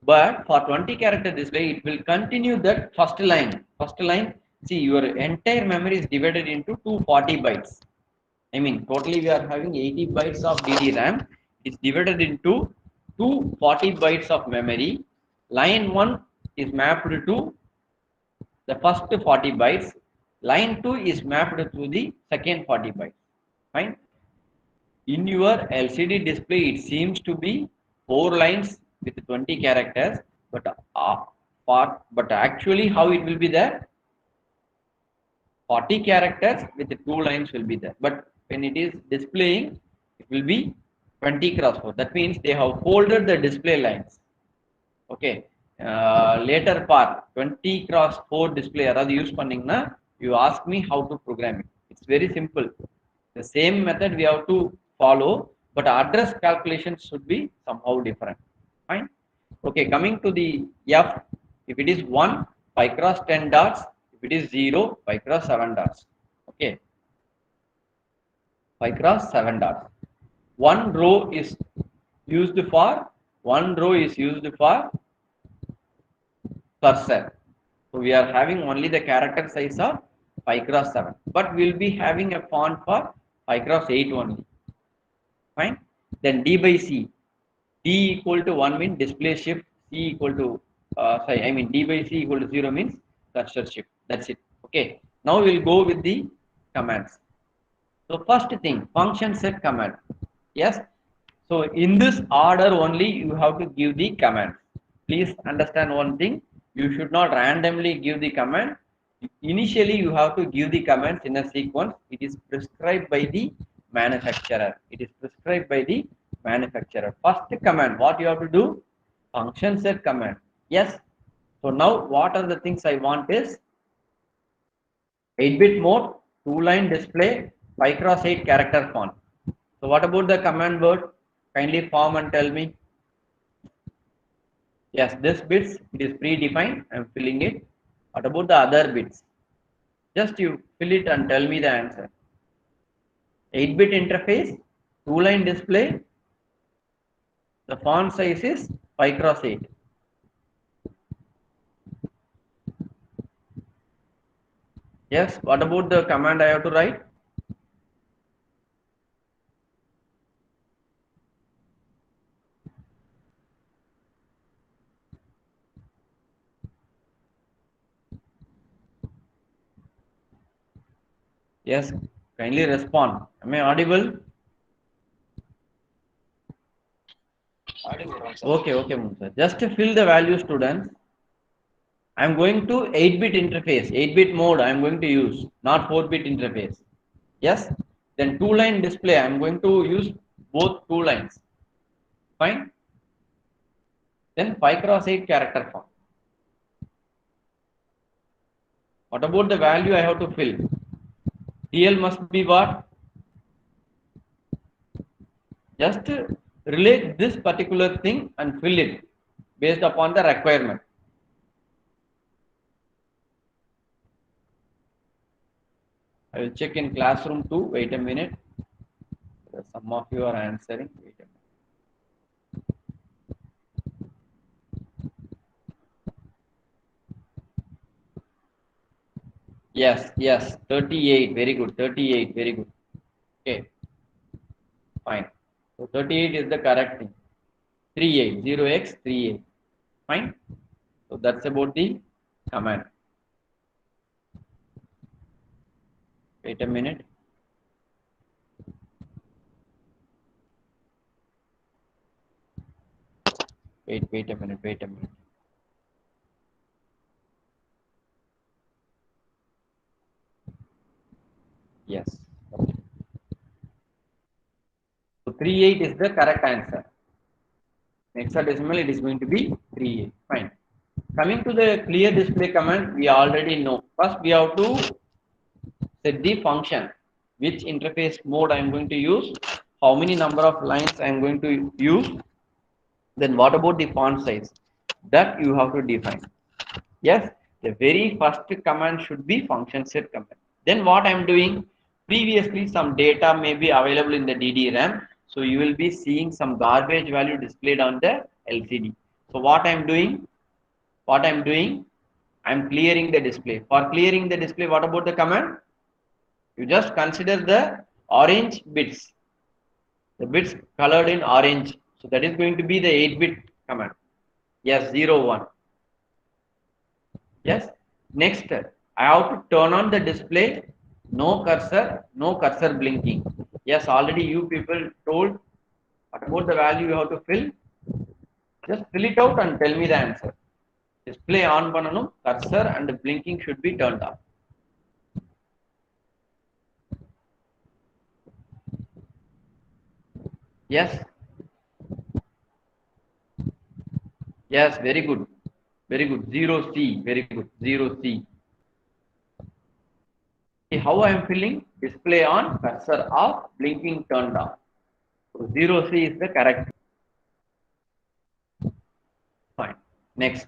but for 20 character display, it will continue that first line. See, your entire memory is divided into 240 bytes. I mean, totally we are having 80 bytes of DD RAM. It's divided into 240 bytes of memory. Line 1 is mapped to the first 40 bytes. Line 2 is mapped to the second 40 bytes. Fine. In your LCD display, it seems to be 4 lines with 20 characters, but actually, how it will be there? 40 characters with 2 lines will be there. But when it is displaying, it will be 20 cross 4. That means they have folded the display lines. Okay. Later part 20 cross 4 display அதாவது use பண்ணீங்கன்னா you ask me how to program it. It's very simple. The same method we have to follow, but address calculations should be somehow different. Fine. Okay, coming to the F, if it is 1, 5 cross 10 dots. If it is 0, 5 cross 7 dots. Okay, 5 cross 7 dots. One row is used for cursor. So we are having only the character size of 5 cross 7, but we'll be having a font for 5 cross 8 only. Fine. Then D by C. D equal to 1 means display shift. C equal to D by C equal to 0 means cursor shift. That's it. Okay. Now we'll go with the commands. So first thing, function set command. Yes. So in this order only you have to give the command. Please understand one thing. You should not randomly give the command. Initially, you have to give the commands in a sequence. It is prescribed by the manufacturer. It is prescribed by the manufacturer. First command, what you have to do? Function set command. Yes. So now, what are the things I want is 8-bit mode, 2-line display, 5x8 character font. So what about the command word? Kindly form and tell me. Yes, this bits, it is predefined. I'm filling it. What about the other bits? Just you fill it and tell me the answer. 8-bit interface, 2-line display, the font size is 5x8. Yes, what about the command I have to write? Yes, kindly respond. Am I audible? Okay, okay, Musa. Just to fill the value, students. I'm going to 8-bit interface, 8-bit mode I'm going to use, not 4-bit interface. Yes, then 2-line display, I'm going to use both 2 lines. Fine. Then 5x8 character font. What about the value I have to fill? TL must be what? Just relate this particular thing and fill it based upon the requirement. I will check in classroom too. Wait a minute. Some of you are answering. Wait a minute. Yes, yes, 38. Very good. 38. Very good. Okay, fine. So 38 is the correct thing. 38. 0x 38. Fine. So that's about the command. Wait a minute. Wait a minute. Wait a minute. Yes. Okay. So 38 is the correct answer. Hexadecimal, it is going to be 38. Fine. Coming to the clear display command, we already know. First, we have to set the function, which interface mode I am going to use, how many number of lines I am going to use, then what about the font size? That you have to define. Yes, the very first command should be function set command. Then what I am doing, previously some data may be available in the DDRAM, so you will be seeing some garbage value displayed on the LCD. So what I am doing, I'm clearing the display. For clearing the display, what about the command? You just consider the orange bits, the bits colored in orange. So that is going to be the 8-bit command. Yes, 0, 1. Yes. Next, I have to turn on the display. No cursor blinking. Yes, already you people told what about the value you have to fill. Just fill it out and tell me the answer. Display on pananum, cursor and the blinking should be turned off. Yes. Yes, very good. Very good. 0C. Very good. 0C. See how I am filling? Display on, cursor off, blinking turned off. So 0C is the correct. Fine. Next.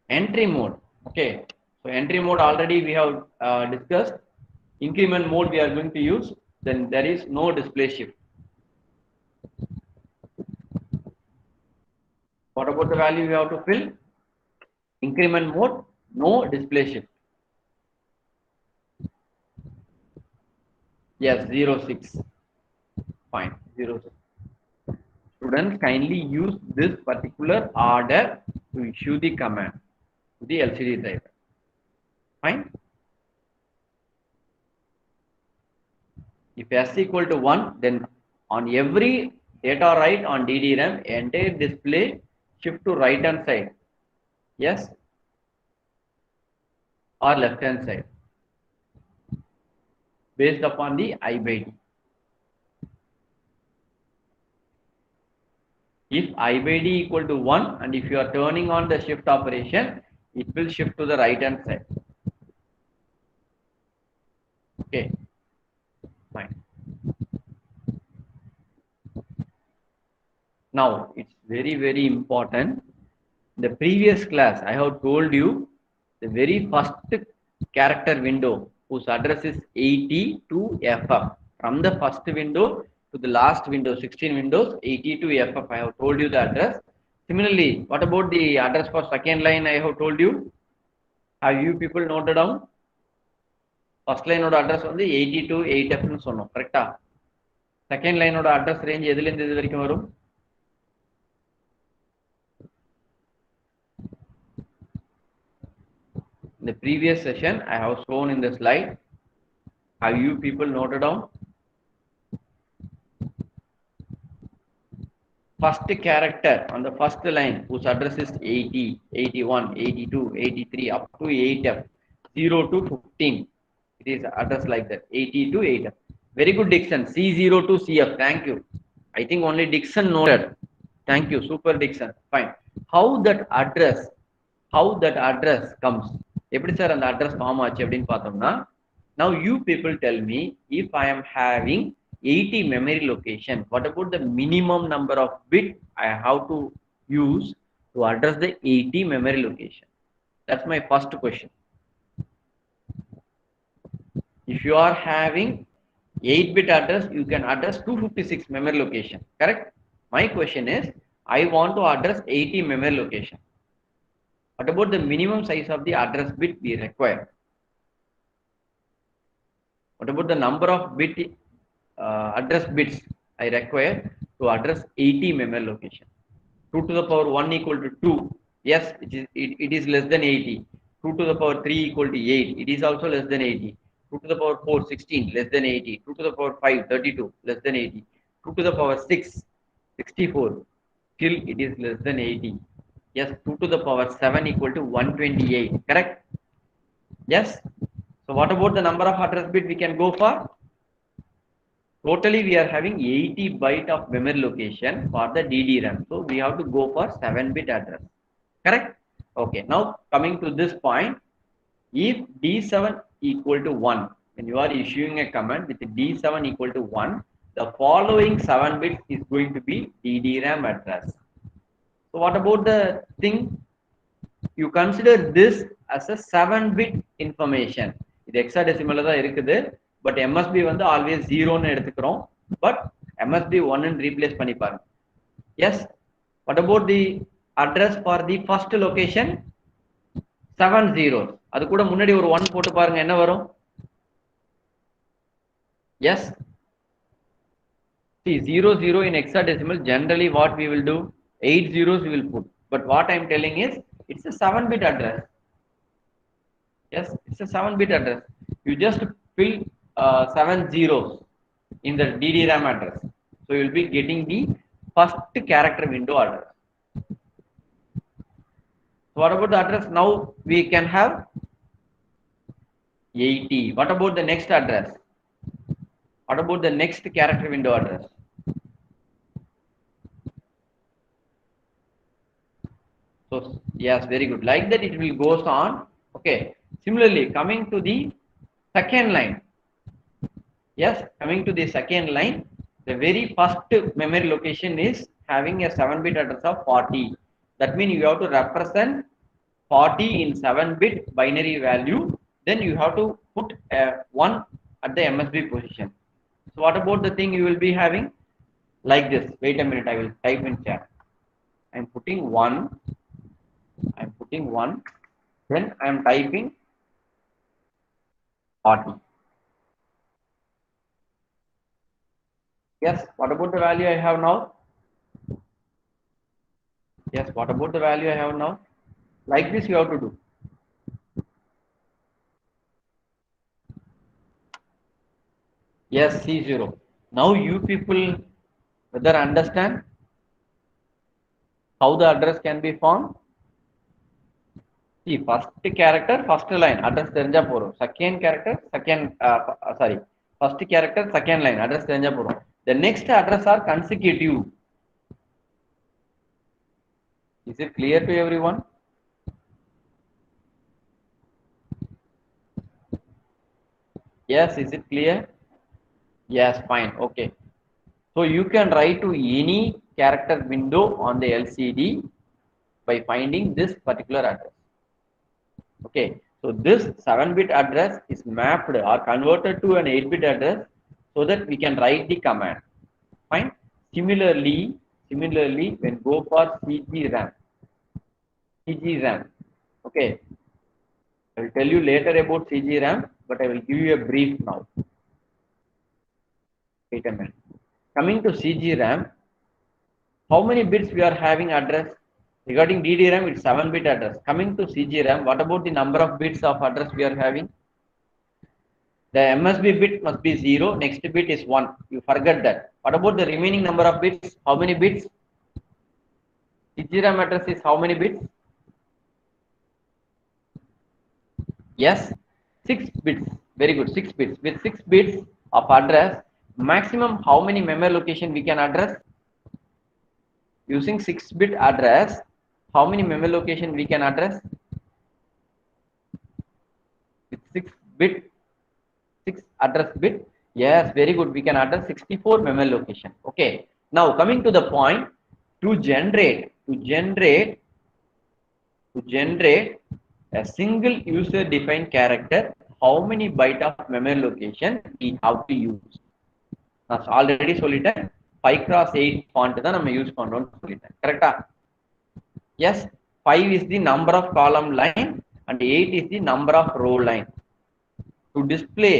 Entry mode. Okay. So entry mode already we have discussed. Increment mode we are going to use. Then there is no display shift. What about the value we have to fill? Increment mode, no display shift. Yes, 06. Fine, 06. Students kindly use this particular order to issue the command to the LCD driver. Fine. If S equal to 1, then on every data write on DDRAM, entire display shift to right hand side. Yes. or left hand side based upon the I by D. If I by D equal to 1 and if you are turning on the shift operation, it will shift to the right hand side. Okay, fine. Now it's very important. The previous class I have told you the very first character window whose address is 80 to FF. From the first window to the last window, 16 windows, 80 to FF. I have told you the address. Similarly, what about the address for second line? I have told you. Have you people noted down? First line address on the 80 to 8F னு சொன்னோம் கரெக்ட்டா? Second line address range எதுல இருந்து இது வரைக்கும் வரும்? In the previous session I have shown in the slide. Have you people noted down? First character on the first line whose address is 80, 81, 82, 83 up to 8F, 0 to 15. It is address like that, 80 to 8F. Very good Dixon, C0 to CF. Thank you. I think only Dixon noted. Thank you, super Dixon. Fine. How that address comes? எப்படி sir அந்த address form ஆச்சு அப்படின்னு பார்த்தோம்னா, now you people tell me, if I am having 80 memory location, what about the minimum number of bit I have to use to address the 80 memory location? That's my first question. If you are having 8-bit address, you can address 256 memory location, correct? My question is, I want to address 80 memory location. What about the minimum size of the address bit we require? What about the number of address bits I require to address 80 memory location? 2 to the power 1 equal to 2. Yes, it is less than 80. 2 to the power 3 equal to 8. It is also less than 80. 2 to the power 4, 16, less than 80. 2 to the power 5, 32, less than 80. 2 to the power 6, 64. Still it is less than 80. Yes, 2 to the power 7 equal to 128. Correct? Yes. So what about the number of address bit we can go for? Totally we are having 80 byte of memory location for the DDRAM. So we have to go for 7-bit address. Correct? Okay. Now coming to this point, if D7 equal to 1, when you are issuing a command with D7 equal to 1, the following 7 bits is going to be DDRAM address. So what about the thing? You consider this as a 7-bit information. இது hexadecimal தான் இருக்குது, but MSB வந்து always 0 ன்னு எடுத்துக்கிறோம், but MSB 1 ன்னு replace பண்ணி பாருங்க. Yes. What about the address for the first location? 7 zeros. அது கூட முன்னாடி ஒரு 1 போட்டு பாருங்க என்ன வரும்? Yes. See, 00 in hexadecimal, generally what we will do, 8 zeros we will put. But what I am telling is, it's a 7-bit address. Yes, it's a 7-bit address. You just fill 7 zeros in the DDRAM address. So you will be getting the first character window address. So what about the address? Now we can have 80. What about the next address? What about the next character window address? So yes, very good. Like that it will goes on. Okay. Similarly, coming to the second line. Yes, coming to the second line, the very first memory location is having a 7-bit address of 40. That means you have to represent 40 in 7-bit binary value. Then you have to put a 1 at the MSB position. So what about the thing you will be having? Like this. Wait a minute, I will type in chat. I am putting 1. I am putting 1. Then I am typing 40. Yes, what about the value I have now? Yes, what about the value I have now? Like this you have to do. Yes, C0. Now you people whether understand how the address can be found? See, first character, first line, address தெரிஞ்சா போறோம். Second character, sorry. First character, second line, address தெரிஞ்சா போறோம். The next address are consecutive. Is it clear to everyone? Yes, is it clear? Yes, fine. Okay. So you can write to any character window on the LCD by finding this particular address. Okay, so this 7-bit address is mapped or converted to an 8-bit address so that we can write the command. Fine. Similarly, when go for CG RAM. Okay, I will tell you later about CG RAM, but I will give you a brief now. Wait a minute. Coming to CG RAM, how many bits we are having address? Regarding DDRAM, it's 7-bit address. Coming to CG RAM, what about the number of bits of address we are having? The MSB bit must be 0, next bit is 1. You forget that. What about the remaining number of bits? How many bits? CG RAM address is how many bits? Yes, 6 bits. Very good, 6 bits. With 6 bits of address, maximum how many memory location we can address? Using 6-bit address, how many memory location we can address? With 6 address bit. Yes, very good. We can address 64 memory location. Okay. Now coming to the point, to generate a single user defined character, how many byte of memory location we have to use? நான் already சொல்லிட்டேன் 5x8 font தான் நம்ம use பண்றோம்னு சொல்லிட்டேன். கரெக்ட்டா? Yes, 5 is the number of column line and 8 is the number of row line. To display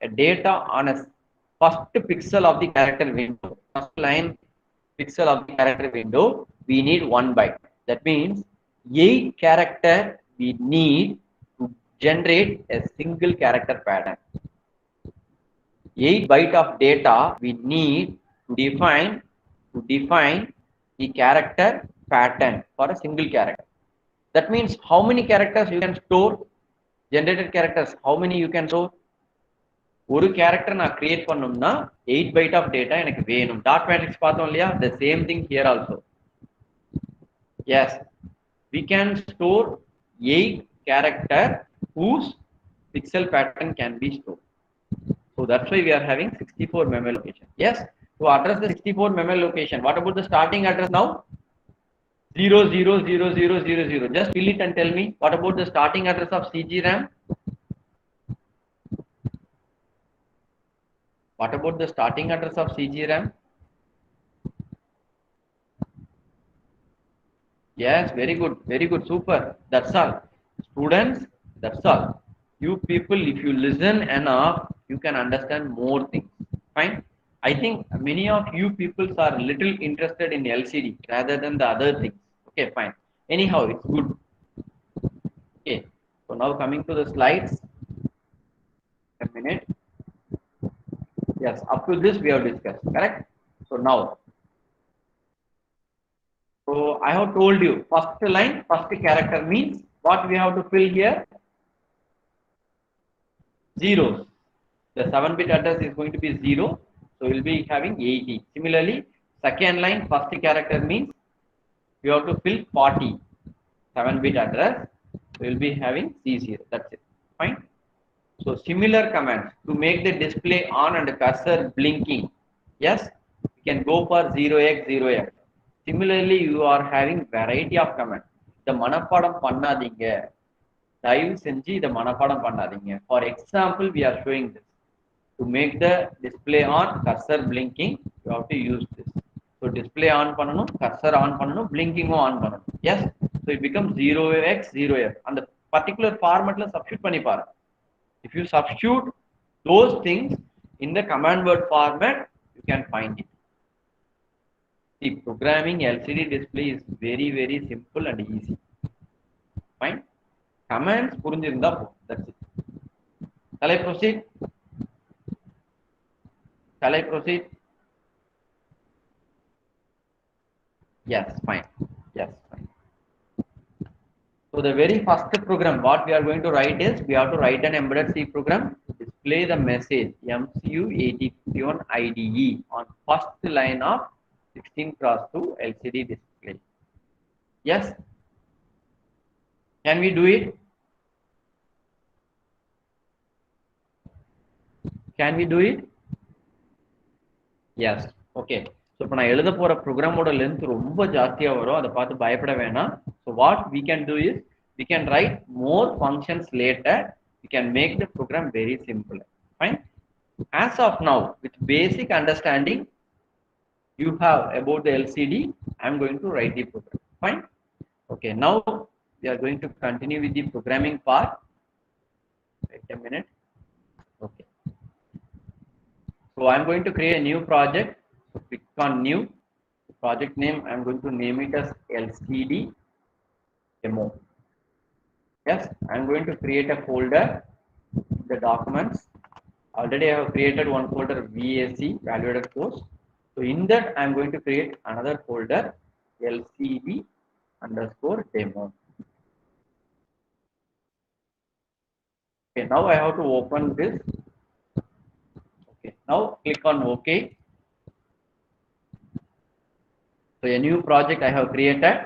a data on a first pixel of the character window, first line pixel of the character window, we need 1 byte. That means 8 character we need to generate a single character pattern. 8 byte of data we need to define the character pattern for a single character. That means how many characters you can store? Generated characters, how many you can store? ஒரு character நான் create பண்ணனும்னா 8 byte of data எனக்கு வேணும். Dot matrix பார்த்தோம் இல்லையா? The same thing here also. Yes, we can store 8 character whose pixel pattern can be stored. So that's why we are having 64 memory location. Yes, to address the 64 memory location, what about the starting address now? 00000. Just fill it and tell me what about the starting address of CG RAM? What about the starting address of CG RAM? Yes, very good, super. That's all. Students, that's all. You people, if you listen enough, you can understand more things. Fine. I think many of you people are little interested in LCD rather than the other things. Okay, fine. Anyhow, it's good. Okay. So now coming to the slides. A minute. Yes, up to this we have discussed, correct? So now, so I have told you first line, first character means what we have to fill here? Zeros. The 7-bit address is going to be 0, so we'll be having 80. Similarly, second line, first character means you have to fill 40. 7-bit address, so we'll be having C0. That's it. Fine. So similar commands to make the display on and cursor blinking. Yes, you can go for 0x0x. Similarly, you are having variety of commands. The மனப்பாடம் பண்ணாதீங்க. தயவு செஞ்சு இத மனப்பாடம் பண்ணாதீங்க. For example, we are showing this. To make the display on, cursor blinking, you have to use this. So display on பண்ணனும், cursor on பண்ணனும், blinking on பண்ணனும். Yes, so it becomes 0x0f. And the particular formatல substitute பண்ணி பாருங்க. If you substitute those things in the command word format, you can find it. See, programming LCD display is very simple and easy. Fine. Commands புரிஞ்சிருந்தா போதும். That's it. Shall I proceed? Shall I proceed? Yes, fine. Yes, fine. So So the very first program, what we are going to write is, we have to write an embedded C program to display the message MCU8051 IDE on first line of 16x2 LCD display. Yes? Can we do it? Can we do it? Yes. Okay. So இப்போ நான் எழுத போற ப்ரோக்ராமோட length ரொம்ப ஜாஸ்தியா வரும், அதை பார்த்து பயப்பட வேணாம். So what we can do is, we can write more functions later. We can make the program very simple. Fine. As of now, with basic understanding you have about the LCD, I am going to write the program. Fine. Okay. Now we are going to continue with the programming part. Wait a minute. Okay. So I'm going to create a new project. So click on new. Project name, I'm going to name it as LCD demo. Yes, I'm going to create a folder, the documents. Already I have created one folder, VAC, value added course. So in that I'm going to create another folder, LCD underscore demo. Okay, now I have to open this. Okay, now click on OK. So a new project I have created.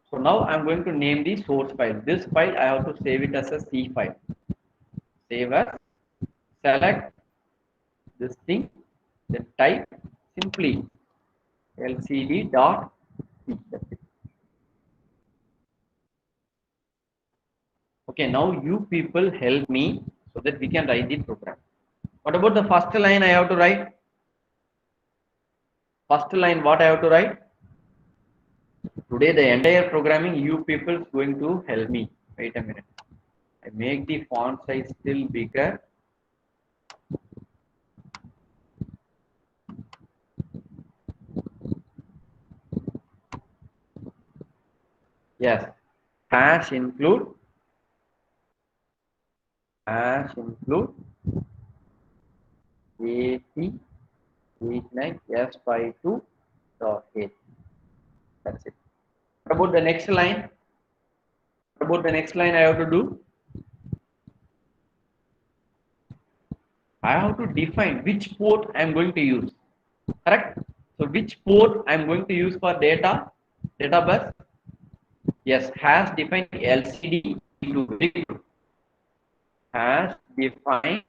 So now I'm going to name the source file. This file I have to save it as a C file. Save as, select this thing, then type simply lcd.c. Okay, now you people help me so that we can write the program. What about the first line I have to write? First line, what I have to write? Today the entire programming you people is going to help me. Wait a minute. I make the font size still bigger. Yes. Hash include AT89S52.8. That's it. What about the next line? What about the next line I have to do? I have to define which port I am going to use. Correct? So which port I am going to use for data bus? Yes, has defined LCD into has defined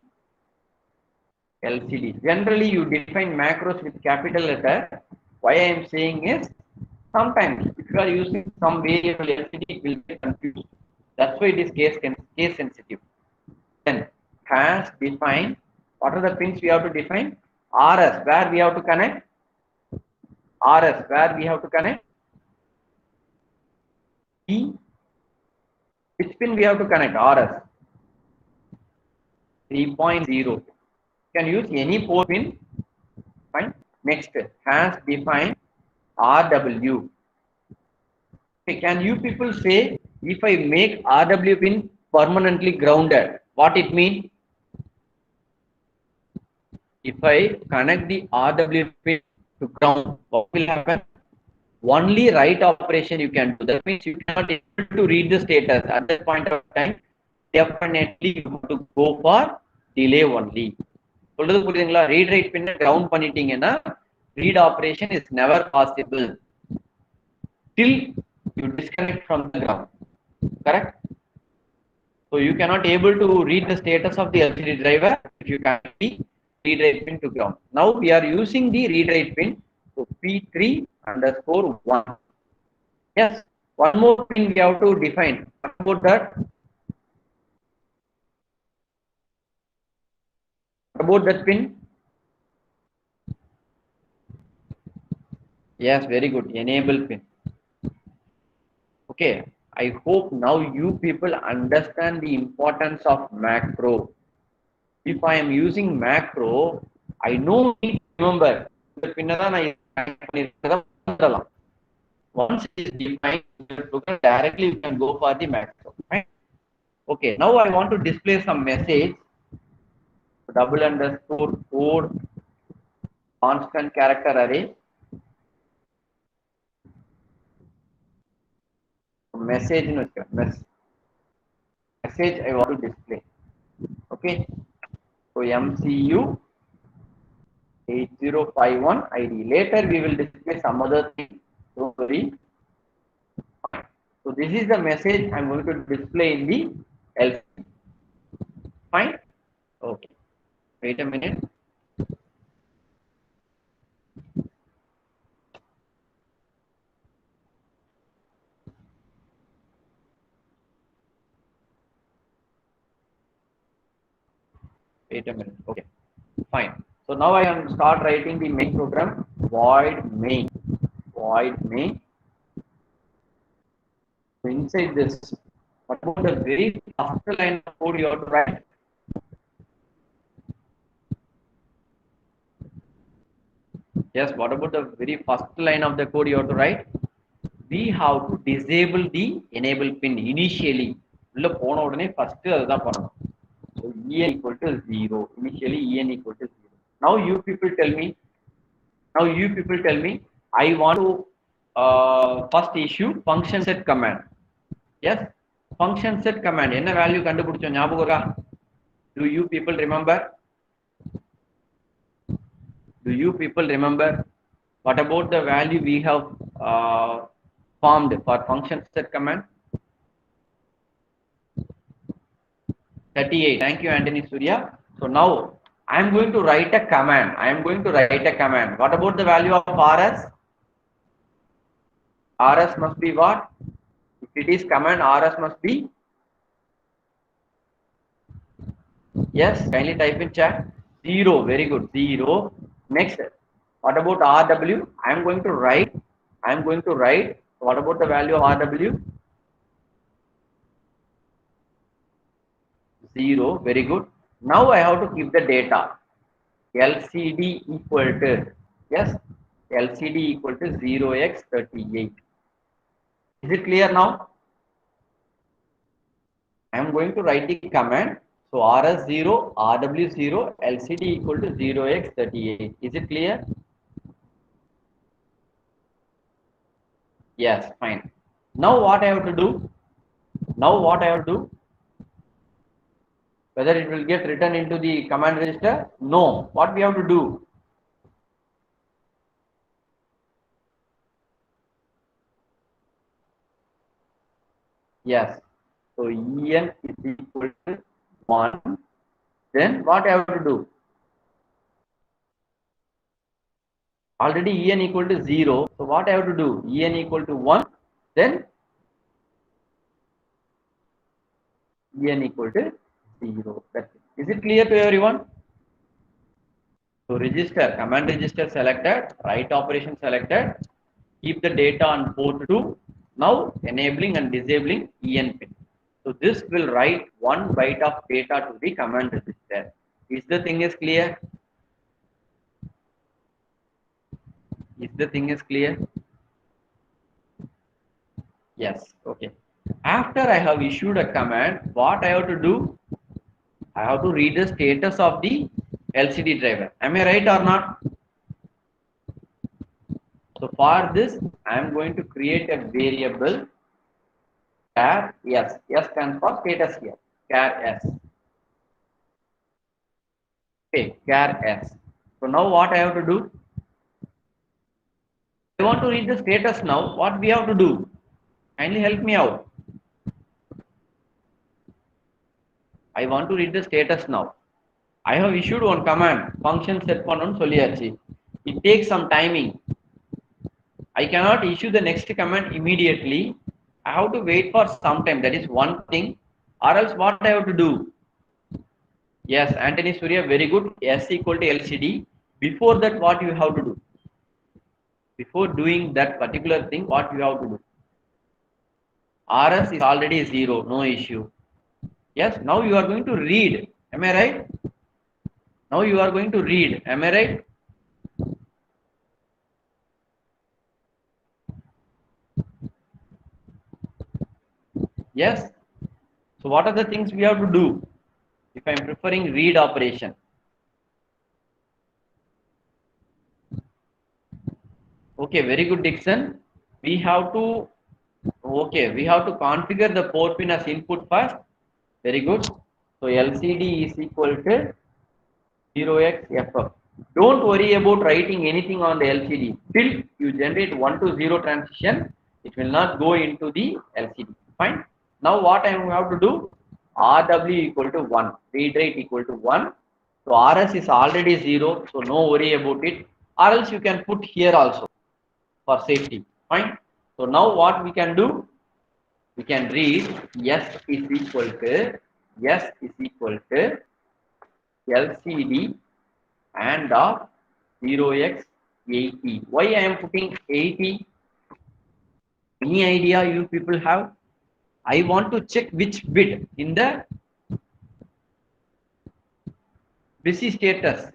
LCD. Generally, you define macros with capital letter. Why I am saying is, sometimes if you are using some variable LCD, it will get confused. That's why it is case sensitive. Then has defined. What are the pins we have to define? RS, where we have to connect. RS, where we have to connect. E, which pin we have to connect? RS. 3.0. You can use any port pin. Fine. Next, has defined RW. Okay, can you people say, if I make RW pin permanently grounded, what it means? If I connect the RW pin to ground, what will happen? Only write operation you can do. That means you cannot able to read the status at that point of time. Definitely you have to go for delay only. சொல்றது புரியுதுங்களா? Read write pin ground பண்ணிட்டீங்கன்னா read operation is never possible till you disconnect from the ground. Correct? So you cannot able to read the status of the LCD driver if you can't see read write pin to ground. Now we are using the read write pin to P3_1. Yes, one more pin we have to define. What about that? About that pin? Yes, very good. Enable pin. Okay, I hope now you people understand the importance of macro. If I am using macro, I know need to remember the pin. Once it is defined in the program, directly you can go for the macro. Right? Okay, now I want to display some message. _code constant character array. message message I want to display. Okay, so MCU 8051 ID. Later we will display some other thing. Don't worry. So this is the message I'm going to display in the LCD. Fine. Okay. Wait a minute. Wait a minute. Okay. Fine. So now I am start writing the main program. Void main. Void main. So inside this, what about the very first line of code you have to write? Yes, what about the very first line of the code you have to write? We have to disable the enable pin initially. உள்ள போன உடனே first அதுதான் பண்ணணும். So en equal to 0. Initially en equal to 0. Now you people tell me. Now you people tell me. I want to first issue function set command. Yes, function set command. என்ன value கண்டுபிடிச்சோம் ஞாபகம் இருக்கா? Do you people remember? Do you people remember? What about the value we have formed for function set command? 38. Thank you, Anthony Surya. So now I am going to write a command. I am going to write a command. What about the value of RS? RS must be what? If it is command, RS must be. Yes, kindly type in chat. 0. Very good. 0. Next. What about RW? I am going to write. I am going to write. What about the value of RW? 0. Very good. Now I have to keep the data. LCD equal to, yes, LCD equal to 0x38. Is it clear now? I am going to write the command. So RS0, RW0, LCD equal to 0x38. Is it clear? Yes, fine. Now what I have to do? Now what I have to do? Whether it will get written into the command register? No. What we have to do? Yes. So En is equal to 1. Then what I have to do? Already En equal to 0. So what I have to do? En equal to 1. Then En equal to 0. That's it. Is it clear to everyone? So register, command register selected, write operation selected, keep the data on port 2. Now enabling and disabling En pin. So this will write 1 byte of data to the command register. Is the thing is clear? Is the thing is clear? Yes. Okay. After I have issued a command, what I have to do? I have to read the status of the LCD driver. Am I right or not? So for this, I am going to create a variable char s. S stands for status here. Char s. Okay, char s. So now what I have to do? I want to read the status now. What we have to do? Kindly help me out. I want to read the status now. I have issued one command. Function set பண்ணனும் சொல்லியாச்சு. It takes some timing. I cannot issue the next command immediately. I have to wait for some time. That is one thing. Or else what I have to do? Yes, Anthony Surya, very good. S equal to LCD. Before that, what you have to do? Before doing that particular thing, what you have to do? RS is already 0, no issue. Yes, now you are going to read. Am I right? Now you are going to read. Am I right? Yes. So what are the things we have to do if I am preferring read operation? Okay, very good, Dixon. We have to Okay, we have to configure the port pin as input first. Very good. So LCD is equal to 0xFF. Don't worry about writing anything on the LCD. Till you generate 1 to 0 transition, it will not go into the LCD. Fine. Now what I have to do? RW equal to 1. Read rate equal to 1. So RS is already 0. So no worry about it. Or else you can put here also for safety. Fine. So now what we can do? We can read S is equal to LCD and of 0x80. Why I am putting 80? Any idea you people have? I want to check which bit in the busy status.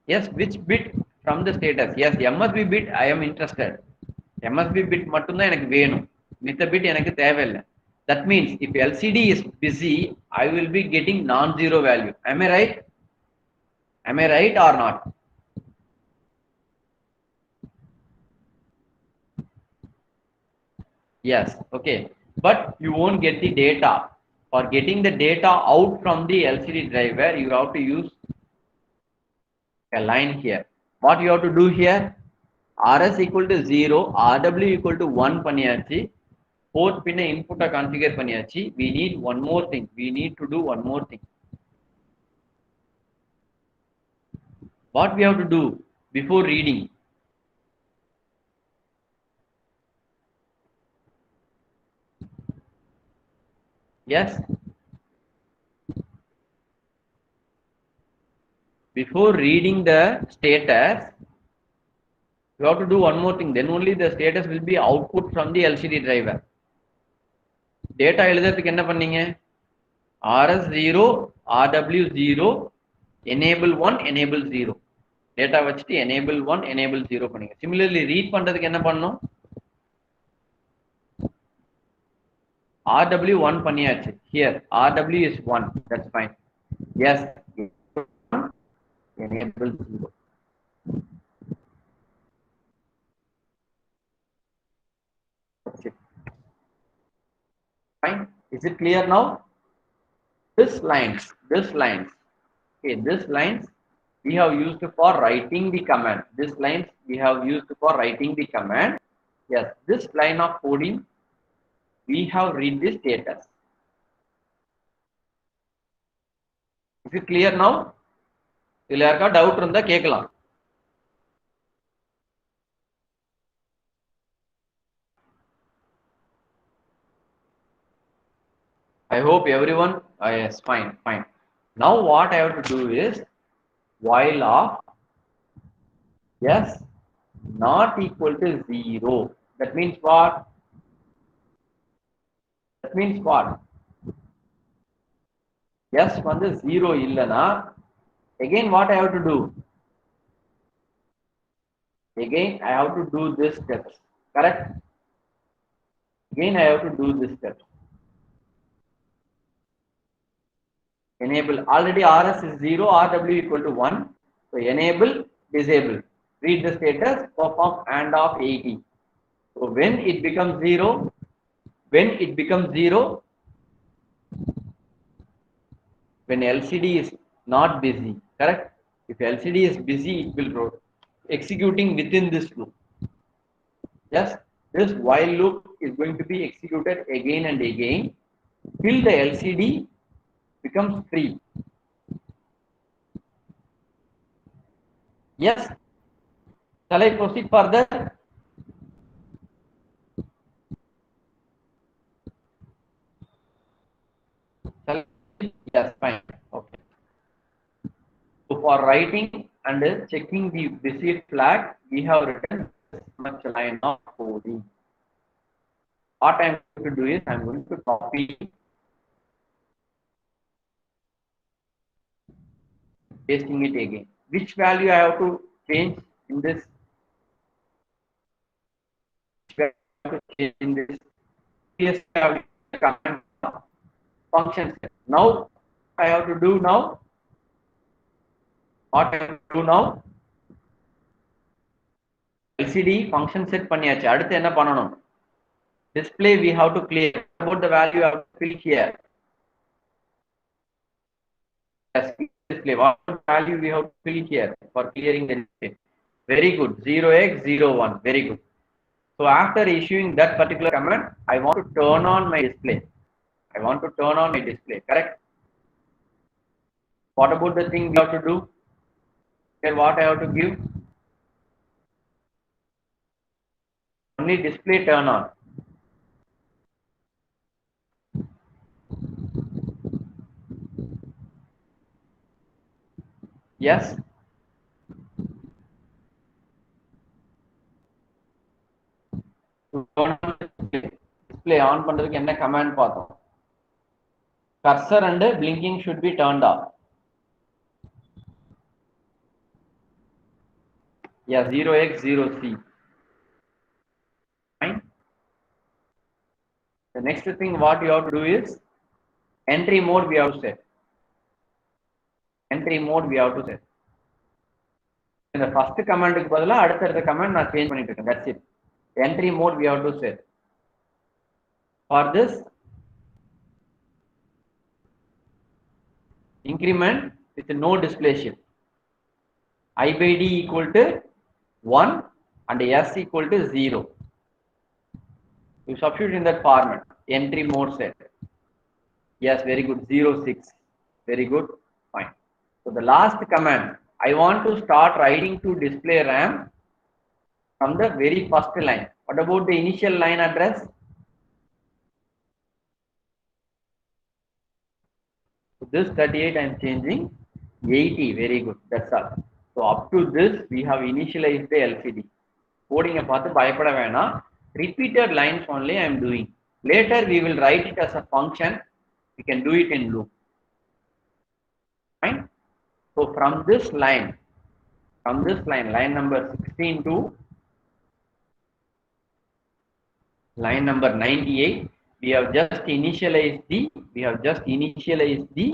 Yes, which bit from the status? Yes, MSB bit I am interested. MSB bit மட்டும்தான் எனக்கு வேணும். மித்த bit எனக்கு தேவையில்லை. That means if LCD is busy, I will be getting non-zero value. Am I right? Am I right or not? Yes, okay. But you won't get the data. For getting the data out from the LCD driver, you have to use a line here. What you have to do here? RS equal to 0, RW equal to 1 பண்ணியாச்சு. Port pin input configure பண்ணியாச்சு. We need one more thing. We need to do one more thing. What we have to do before reading? Yes. Before reading the status, you have to do one more thing. Then only the status will be output from the LCD driver. Data எழுதுறதுக்கு என்ன பண்ணீங்க? RS 0, RW 0, enable 1, enable 0. Data வச்சுட்டு enable 1, enable 0 பண்ணீங்க. Similarly, read பண்றதுக்கு என்ன பண்ணணும்? RW 1 பண்ணியாச்சு. Here, RW is 1. That's fine. Yes, enable 0. That's it. Fine. Is it clear now? This lines, okay, this lines we have used for writing the command. This lines we have used for writing the command. Yes, this line of coding we have read the status. Is it clear now? இதுல யாருக்கா doubt இருந்தா கேட்கலாம். I hope everyone yes, fine. Now what I have to do is while of yes not equal to 0. That means what? That means what? Yes வந்து 0 இல்லனா again what I have to do? Again I have to do this steps. Correct? Again I have to do this steps. Enable already RS is 0, RW equal to 1. So enable, disable. Read the status, perform AND of 80. So when it becomes 0, when LCD is not busy, correct? If LCD is busy, it will go executing within this loop. Yes, this while loop is going to be executed again and again till the LCD becomes free. Yes. Shall I proceed further? Yes, fine. Okay. So for writing and checking the busy flag, we have written this much line of coding. What I am going to do is I am going to copy, pasting it again. Which value I have to change in this? Which value I have to change in this? Yes, command function. Now I have to do now. What I have to do now? LCD function set பண்ணியாச்சு. அடுத்து என்ன பண்ணணும்? Display we have to clear. About the value I have to fill here. Yes, display. What value we have to fill here for clearing the display? Very good. 0x01. Very good. So after issuing that particular command, I want to turn on my display. I want to turn on my display. Correct? What about the thing we have to do? Here, what I have to give? Only display turn on. Yes. Display on பண்றதுக்கு என்ன command பார்த்தோம்? Cursor and blinking should be turned off. Yeah, 0x0c. Fine. The next thing what you have to do is entry mode we have to set. Entry mode we have to set. In the first command க்கு பதிலா அடுத்த command நான் change பண்ணிட்டு இருக்கேன். That's it. Entry mode we have to set. For this, increment with no display shift. I by D equal to 1 and S equal to 0. You substitute in that format. Entry mode set. Yes, very good. 06. Very good. Fine. So the last command, I want to start writing to display RAM from the very first line. What about the initial line address? So this 38 I am changing 80. Very good. That's all. So up to this we have initialized the LCD. Coding பார்த்து பயப்பட வேணாம். Repeated lines only I am doing. Later we will write it as a function. We can do it in loop. Fine. So from this line, line number 16 to line number 98, we have just initialized the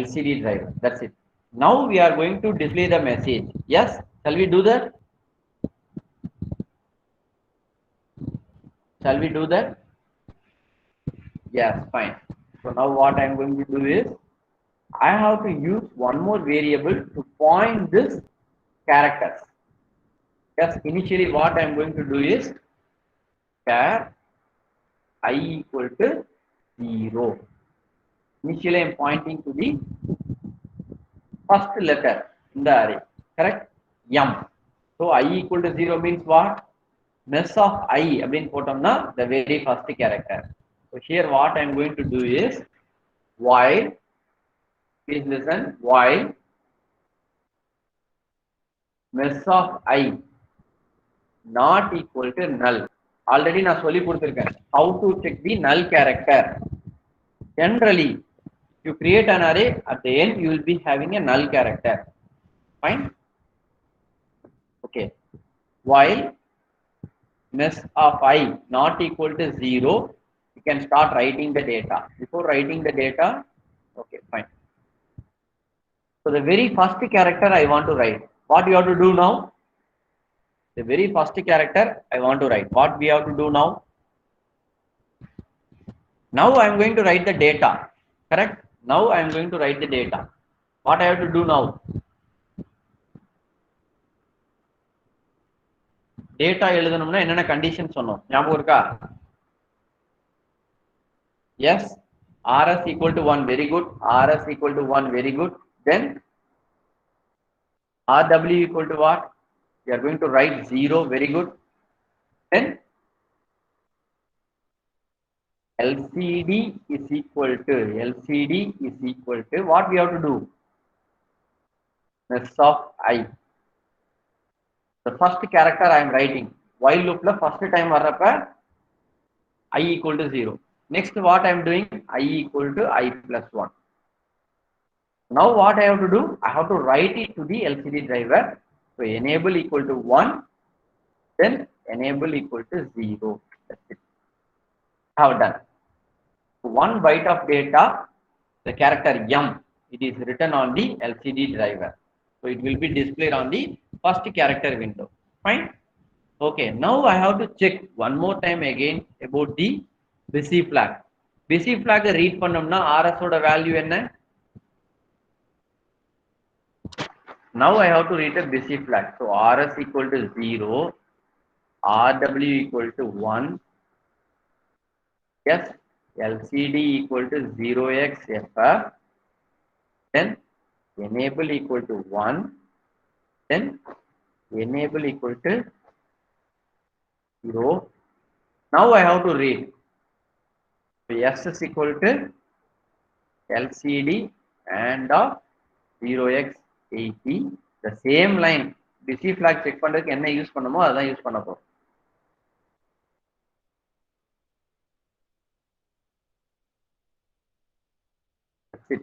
LCD driver. That's it. Now we are going to display the message. Yes, shall we do that? Shall we do that? Yes, fine. So now what I am going to do is I have to use one more variable to point this characters. Yes, initially what I am going to do is char I equal to 0. Initially I am pointing to the first letter in the array. Correct? M. So I equal to 0 means what? Mess of I abin potamna the very first character. So here what I am going to do is while, please listen, while mess of I not equal to null. Already நான் சொல்லி கொடுத்திருக்கேன் how to check the null character. Generally you create an array, at the end you will be having a null character. Fine. Okay, while mess of I not equal to 0, you can start writing the data. Before writing the data, okay, fine. So the very first character I want to write. What you have to do now? The very first character I want to write. What we have to do now? Now I am going to write the data. Correct? Now I am going to write the data. What I have to do now? Data எழுதணும்னா என்னென்ன condition சொன்னோம் ஞாபகம் இருக்கா? Yes, rs equal to 1. Very good. Rs equal to 1. Very good. Then rw equal to what? We are going to write 0. Very good. Then LCD is equal to what we have to do? Mess of I. The first character I am writing. While loop la first time varappa I equal to 0. Next what I am doing? I equal to I plus 1. Now what I have to do? I have to write it to the LCD driver. So enable equal to 1. Then enable equal to 0. That's it. I have done. So 1 byte of data, the character M, it is written on the LCD driver. So it will be displayed on the first character window. Fine. Okay, now I have to check one more time again about the busy flag. Busy flag read பண்ணோம்னா RS ஓட value என்ன? Now I have to read a busy flag. So RS equal to 0, RW equal to 1, yes, LCD equal to 0xFF, then enable equal to 1, then enable equal to 0. Now I have to read. So S is equal to LCD and of 0x80. The same line busy flag check பண்றதுக்கு என்ன use பண்ணமோ அதான் use பண்ண போறோம். That's it.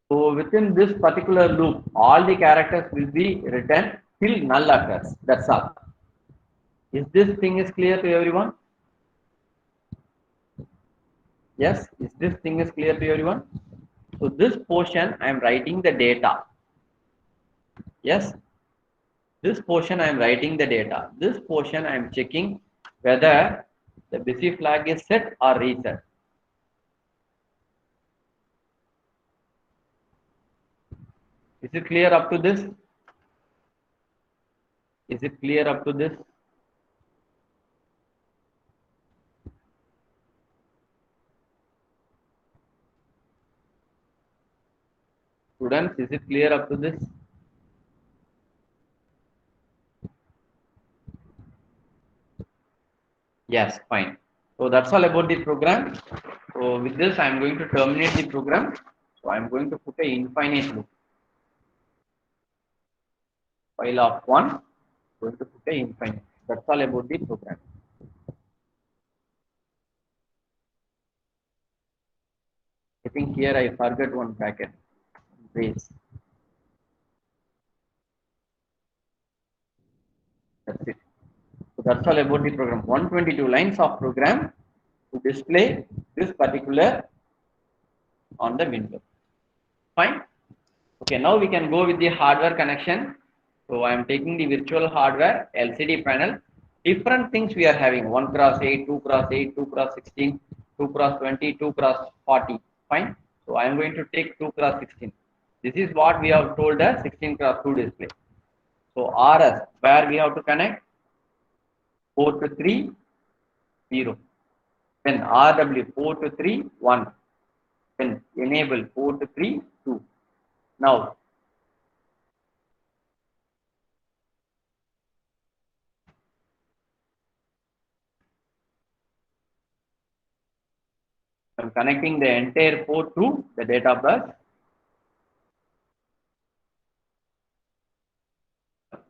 So within this particular loop, all the characters will be written till null occurs. That's all. Is this thing is clear to everyone? Yes, is this thing is clear to everyone? So this portion I am writing the data. Yes, this portion I am writing the data. This portion I am checking whether the busy flag is set or reset. Is it clear up to this? Is it clear up to this? Students, is it clear up to this? Yes, fine. So that's all about the program. So with this, I am going to terminate the program. So I am going to put a infinite loop. While of 1, going to put a infinite. That's all about the program. I think here I forgot one bracket. Brace. That's it. So that's all about the program. 122 lines of program to display this particular on the window. Fine. Okay, now we can go with the hardware connection. So I am taking the virtual hardware LCD panel. Different things we are having 1 cross 8, 2 cross 8, 2 cross 16, 2 cross 20, 2 cross 40. Fine. So I am going to take 2 cross 16. This is what we have told as 16 cross 2 display. So RS, where we have to connect 4 to 3, 0. Then RW 4 to 3, 1. Then enable 4 to 3, 2. Now I'm connecting the entire port to the data bus.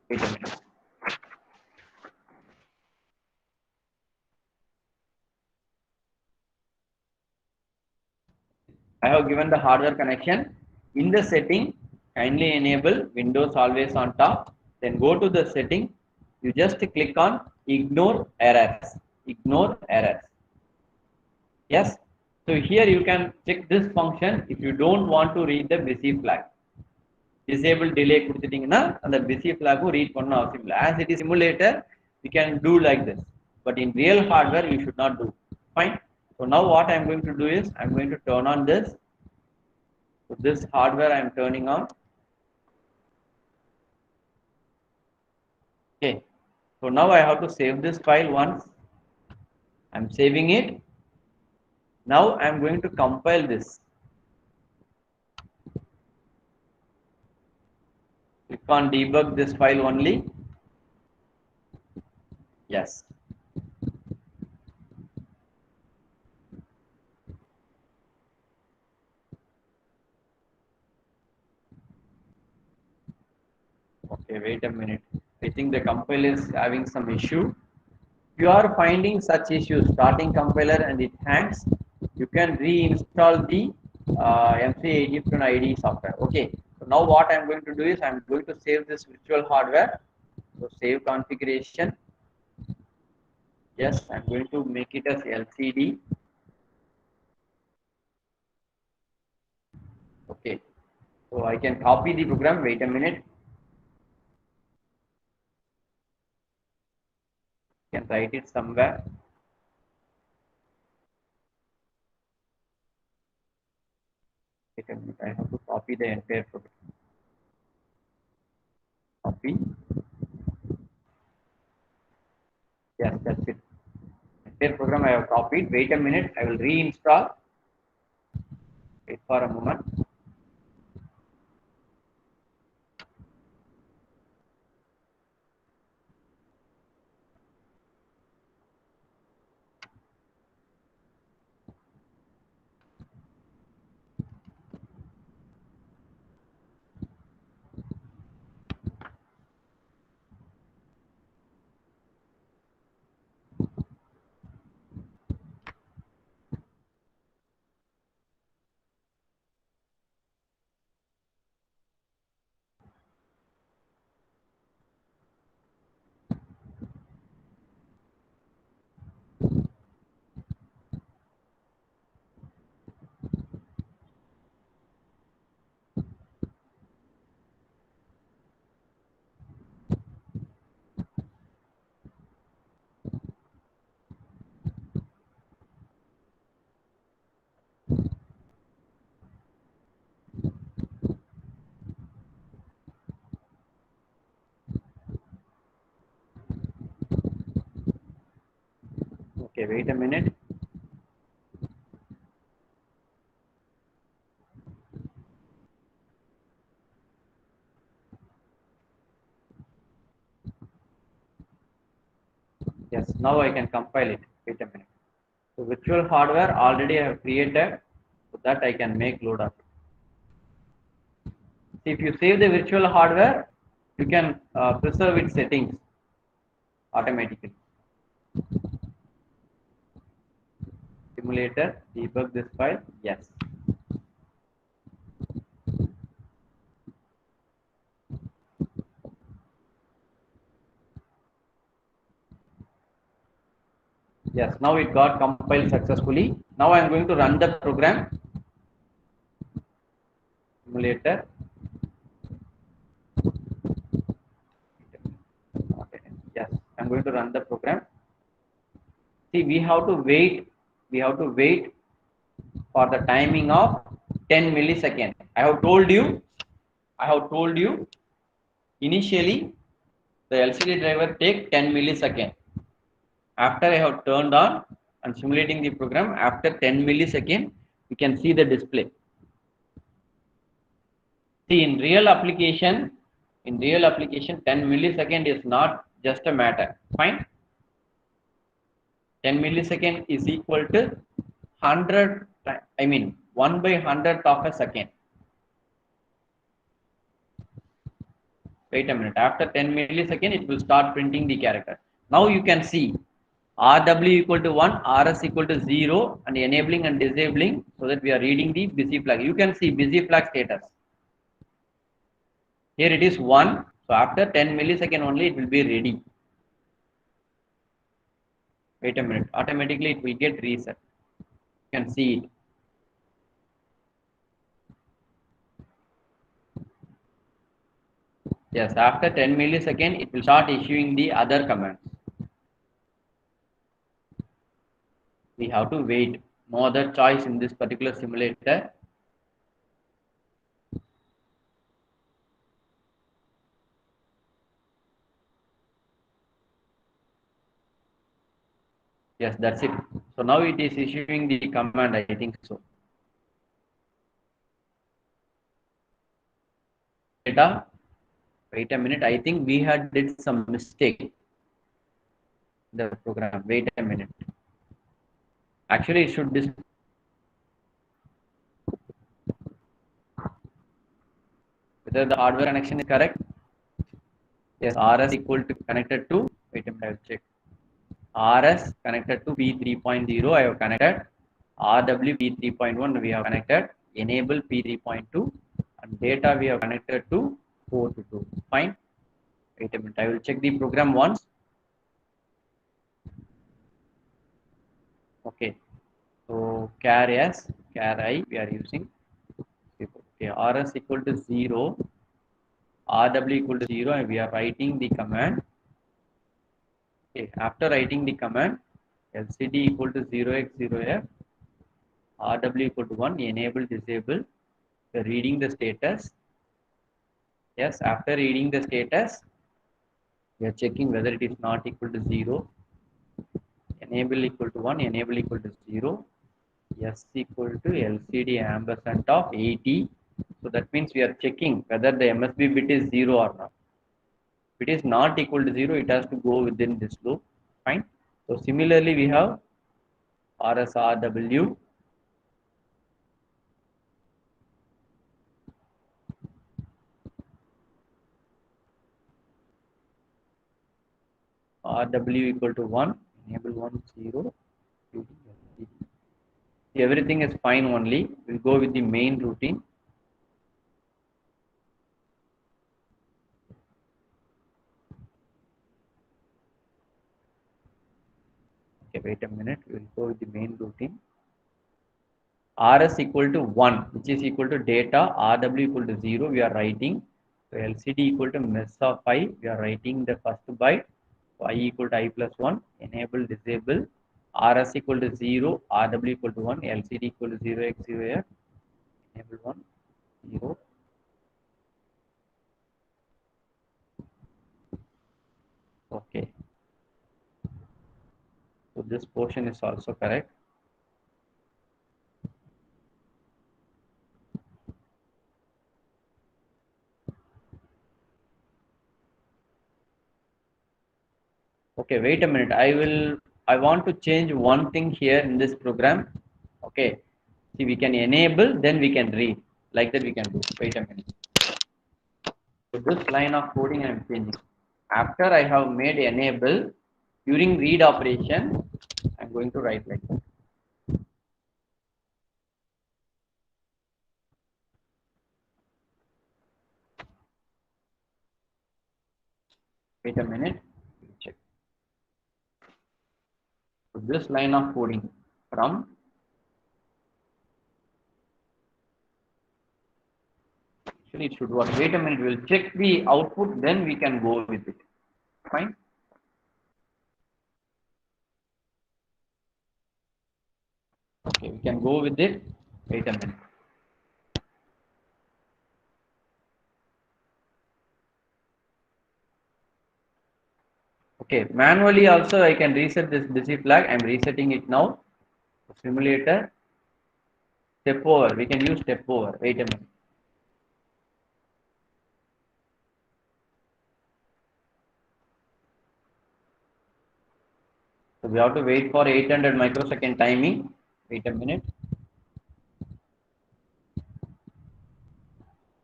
Wait a minute. I have given the hardware connection. In the setting, kindly enable Windows always on top. Then go to the setting. You just click on ignore errors. Ignore errors. Yes. So here you can check this function if you don't want to read the busy flag. Disable delay கொடுத்துட்டீங்கன்னா அந்த busy flag read பண்ண அவசியம் இல்லை. As it is simulator, we can do like this. But in real hardware, you should not do. Fine. So now what I am going to do is I am going to turn on this. So this hardware I am turning on. Okay. So now I have to save this file once. I am saving it. Now I am going to compile this. Click on debug this file only. Yes. Okay, wait a minute. I think the compiler is having some issue. If you are finding such issues, starting compiler and it hangs, you can reinstall the MC80 IDE software. Okay. So now what I am going to do is I am going to save this virtual hardware. So save configuration. Yes, I am going to make it as LCD. Okay. So I can copy the program. Wait a minute. I can write it somewhere. Wait a minute. I have to copy the entire program. Copy. Yes, that's it. Entire program I have copied. Wait a minute. I will reinstall. Wait for a moment. Okay, wait a minute. Yes, now I can compile it. Wait a minute. So virtual hardware already I have created, so that I can make load up. See, if you save the virtual hardware, you can preserve its settings automatically. Simulator, debug this file. Yes. Yes, now it got compiled successfully. Now I am going to run the program. Simulator. Okay. Yes, I'm going to run the program. See, we have to wait. We have to wait for the timing of 10 milliseconds. I have told you. I have told you initially the LCD driver take 10 milliseconds. After I have turned on and simulating the program, after 10 milliseconds, you can see the display. See, in real application, 10 millisecond is not just a matter. Fine. 10 millisecond is equal to 100, I mean, 1 by 100th of a second. Wait a minute. After 10 millisecond, it will start printing the character. Now you can see RW equal to 1, RS equal to 0, and enabling and disabling so that we are reading the busy flag. You can see busy flag status. Here it is 1. So after 10 millisecond only it will be ready. Wait a minute. Automatically it will get reset. You can see it. Yes, after 10 millisecond it will start issuing the other commands. We have to wait. No other choice in this particular simulator. Yes, that's it. So now it is issuing the command, I think so. Data. Wait a minute. I think we had did some mistake in the program. Wait a minute. Actually, it should whether the hardware connection is correct. Yes, RS equal to connected to. Wait a minute. I will check. RS connected to P3.0. I have connected. RW P3.1 we have connected. Enable P3.2 and data we have connected to port 2. Fine. Wait a minute. I will check the program once. Okay. So char S, char I we are using. Okay, rs equal to 0, rw equal to 0, and we are writing the command. Okay, after writing the command, lcd equal to 0x0f, rw equal to 1, enable, disable, reading the status. Yes, after reading the status, we are checking whether it is not equal to 0, enable equal to 1, enable equal to 0, s equal to lcd ampersand of 80. So that means we are checking whether the MSB bit is 0 or not. If it is not equal to 0, it has to go within this loop. Fine. So similarly, we have RSRW. RW equal to 1, enable 1, 0. Everything is fine only. We'll go with the main routine. Okay, wait a minute. We'll go with the main routine. RS equal to 1, which is equal to data. RW equal to 0, we are writing. So LCD equal to mess of I, we are writing the first byte. So I equal to I plus 1, enable, disable. RS equal to 0, RW equal to 1, LCD equal to 0x0f, enable 1, 0. Okay. So this portion is also correct. Okay, wait a minute. I want to change one thing here in this program. Okay. See, we can enable, then we can read. Like that we can do. Wait a minute. So this line of coding I am changing. After I have made enable, during read operation, I am going to write like that. Wait a minute. Check. So this line of coding from actually it should work. Wait a minute. We'll check the output, then we can go with it. Fine. Okay, we can go with it. Wait a minute. Okay, manually also I can reset this busy flag. I'm resetting it now. Simulator, step over. We can use step over. Wait a minute. So we have to wait for 800 microsecond timing. Wait a minute.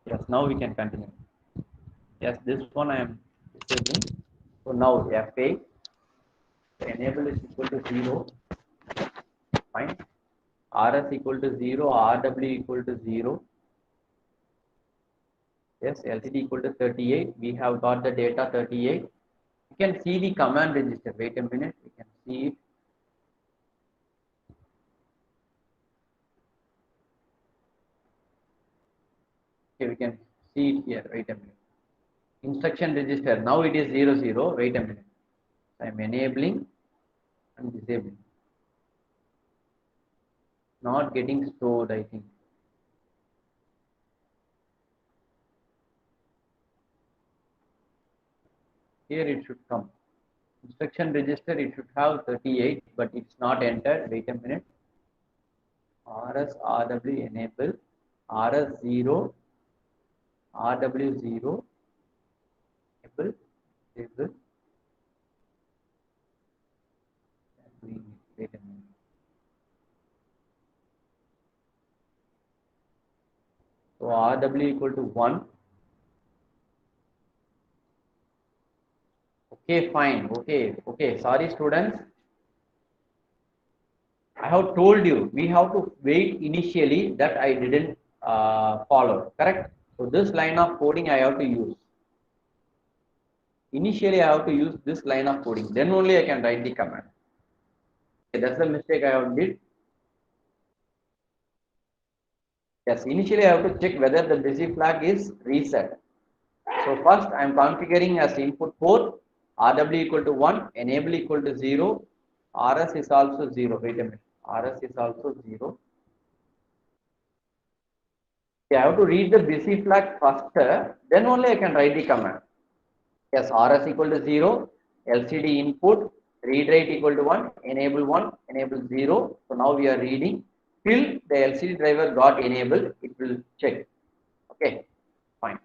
Yes, now we can continue. Yes, this one I am disabling. So now FA, enable is equal to 0. Fine. RS equal to 0, RW equal to 0. Yes, LCD equal to 38. We have got the data 38. You can see the command register. Wait a minute. We can see it. Okay, we can see it here. Wait a minute. Instruction register. Now it is 00. Wait a minute. I am enabling and disabling. Not getting stored, I think. Here it should come. Instruction register, it should have 38, but it's not entered. Wait a minute. RS RW enable. RS 0. RW 0. Enable. Disable. Wait a minute. So RW equal to 1. Okay, fine. Okay. Sorry, students. I have told you we have to wait initially, that I didn't follow. Correct? So this line of coding I have to use. Initially, I have to use this line of coding. Then only I can write the command. Okay, that's the mistake I have did. Yes, initially I have to check whether the busy flag is reset. So first I am configuring as input port, RW equal to 1, enable equal to 0, RS is also 0. Wait a minute, RS is also 0. I have to read the busy flag first, then only I can write the command. Yes, RS equal to 0, LCD input, read rate equal to 1, enable 0. So now we are reading till the LCD driver got enabled, it will check. Okay, fine.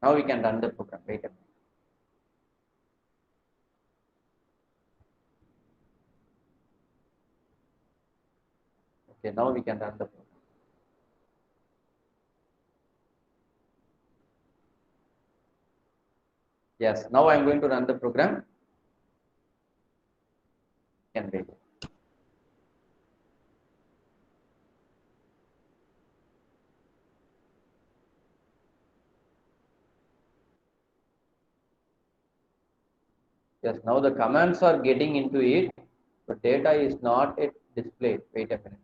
Now we can run the program. Wait a minute. Okay, now we can run the program. Yes, now I am going to run the program. Can wait. Yes, now the commands are getting into it, but data is not yet displayed. Wait a minute.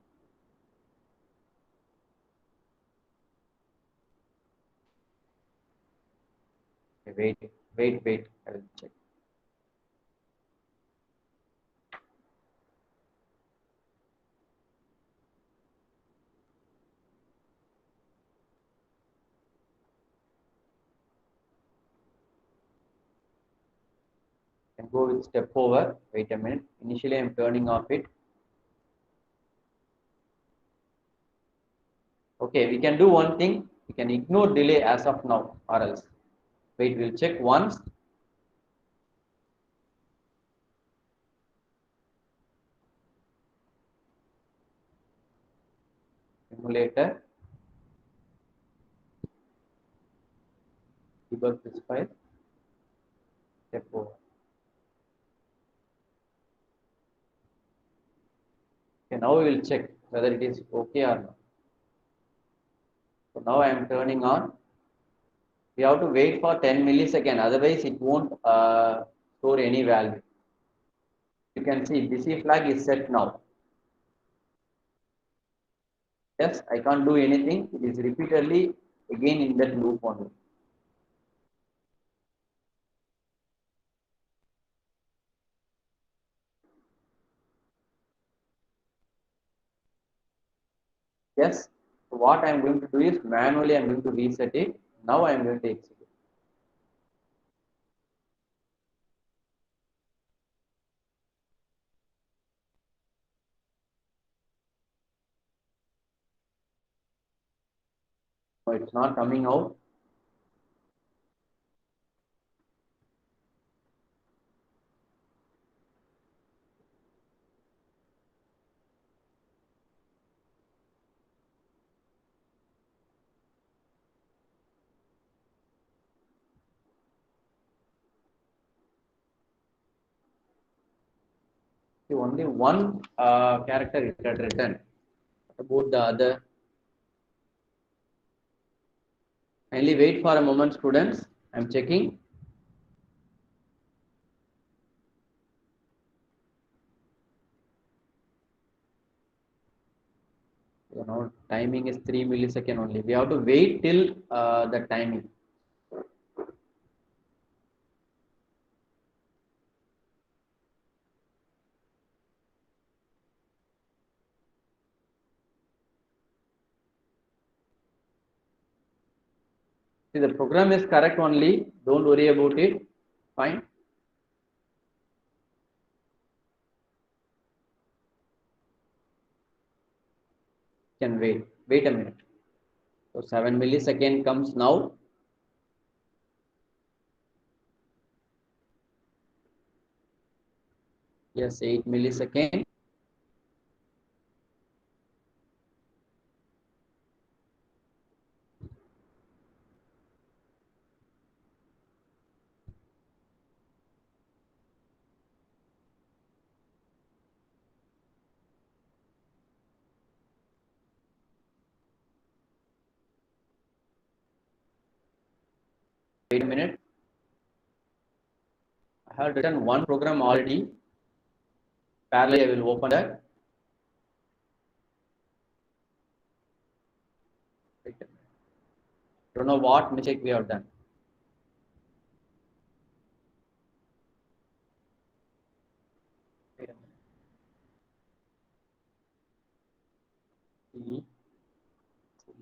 Okay, wait. I will check. Can go with step over. Wait a minute. Initially, I am turning off it. Okay, we can do one thing. We can ignore delay as of now, or else. Wait, we'll check once. Simulator. Debug this file. Step over. Okay, now we will check whether it is okay or not. So now I am turning on. We have to wait for 10 milliseconds, otherwise it won't store any value. You can see busy flag is set now. Yes, I can't do anything. It is repeatedly again in that loop only. Yes, so what I am going to do is manually I am going to reset it. Now I am going to execute. So it's not coming out. See, only one character it had written. About the other. Kindly wait for a moment, students. I am checking. You know, timing is 3 millisecond only. We have to wait till the timing. See, the program is correct only. Don't worry about it. Fine. Can wait. Wait a minute. So 7 millisecond comes now. Yes, 8 millisecond. Wait a minute. I have written one program already. Parallel, I will open that. Don't know what mistake we have done. C,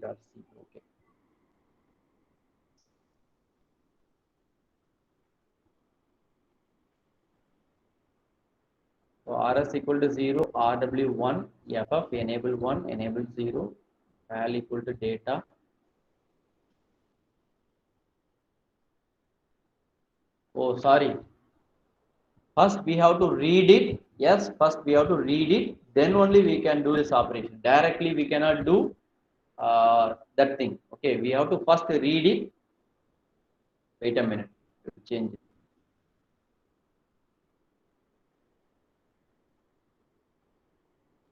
okay. So RS equal to 0, RW1, FF enable 1, enable 0, val equal to data. Oh, sorry. First we have to read it. Yes, first we have to read it. Then only we can do this operation. Directly we cannot do that thing. Okay, we have to first read it. Wait a minute. Change it.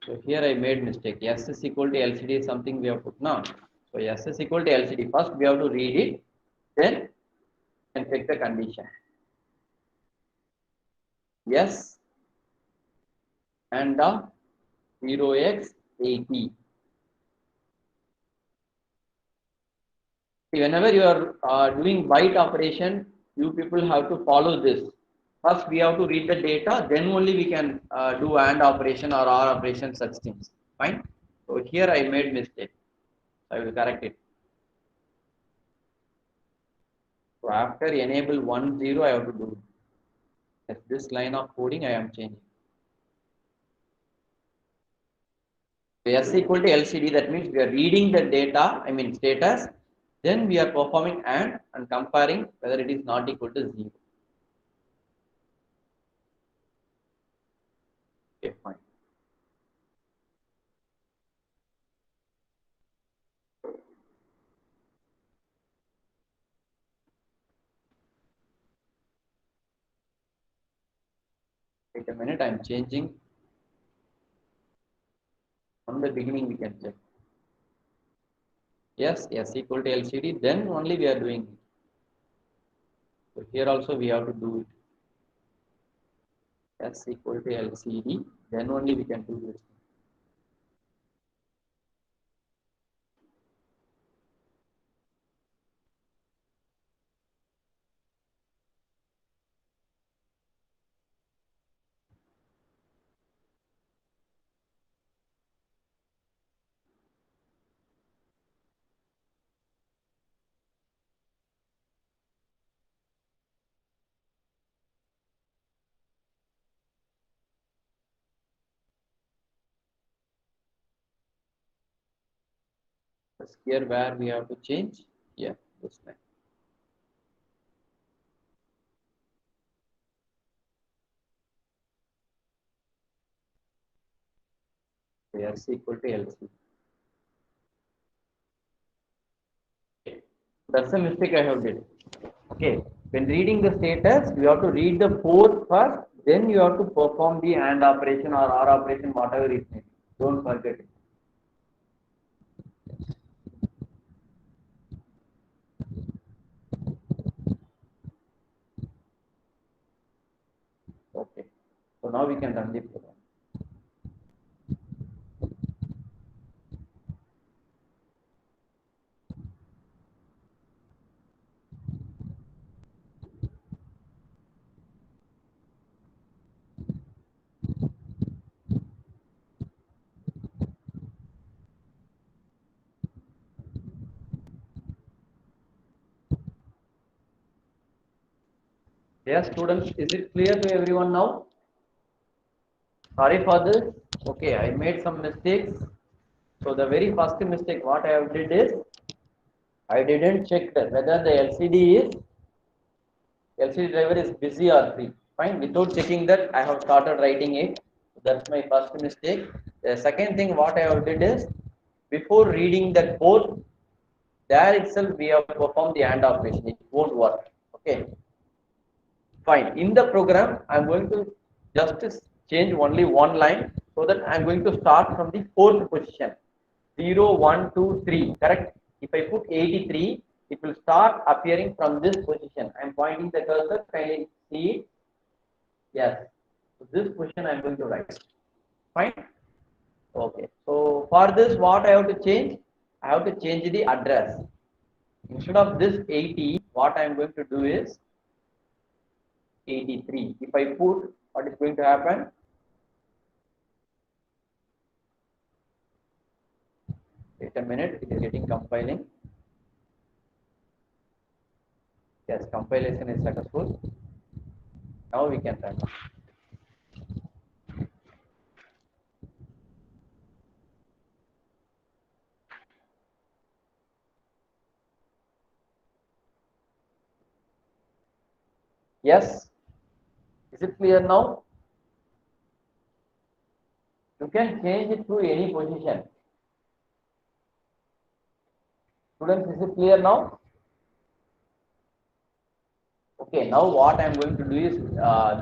So here I made mistake. S is equal to LCD is something we have put now. So S is equal to LCD. First we have to read it. Then and check the condition. Yes and 0x80. Whenever you are doing byte operation, you people have to follow this. First, we have to read the data, then only we can do AND operation or OR operation, such things. Fine. So here I made mistake. I will correct it. So after enable 10, I have to do yes, this line of coding I am changing. So S equal to LCD, that means we are reading the data, I mean status, then we are performing and comparing whether it is not equal to 0. Okay, fine. Wait a minute, I am changing. From the beginning we can check. Yes, S equal to LCD, then only we are doing it. So here also we have to do it. S equal to LCD, then only we can do this. Just here where we have to change. Yeah, this line. S equal to LCD. Okay. That's the mistake I have did. Okay. When reading the status, you have to read the port first, then you have to perform the AND operation or OR operation, whatever it may be. Don't forget it. Okay. So now we can run the program. Yes, students, is it clear to everyone now? Sorry for this. Okay, I made some mistakes. So the very first mistake what I have did is I didn't check that whether the LCD driver is busy or free. Fine. Without checking that, I have started writing it. That's my first mistake. The second thing what I have did is before reading that port, there itself we have performed the AND operation. It won't work. Okay. Fine. In the program, I'm going to just change only one line so that I'm going to start from the fourth position. 0, 1, 2, 3. Correct? If I put 83, it will start appearing from this position. I'm pointing the cursor. Can you see it? Yes. So this position I'm going to write. Fine. Okay. So for this, what I have to change? I have to change the address. Instead of this 80, what I am going to do is 83. If I put, what is going to happen? Wait a minute, it is getting compiling. Yes, compilation is successful. Now we can run. Yes, is it clear now? You can change it to any position. Students, is it clear now? Okay, now what I am going to do is,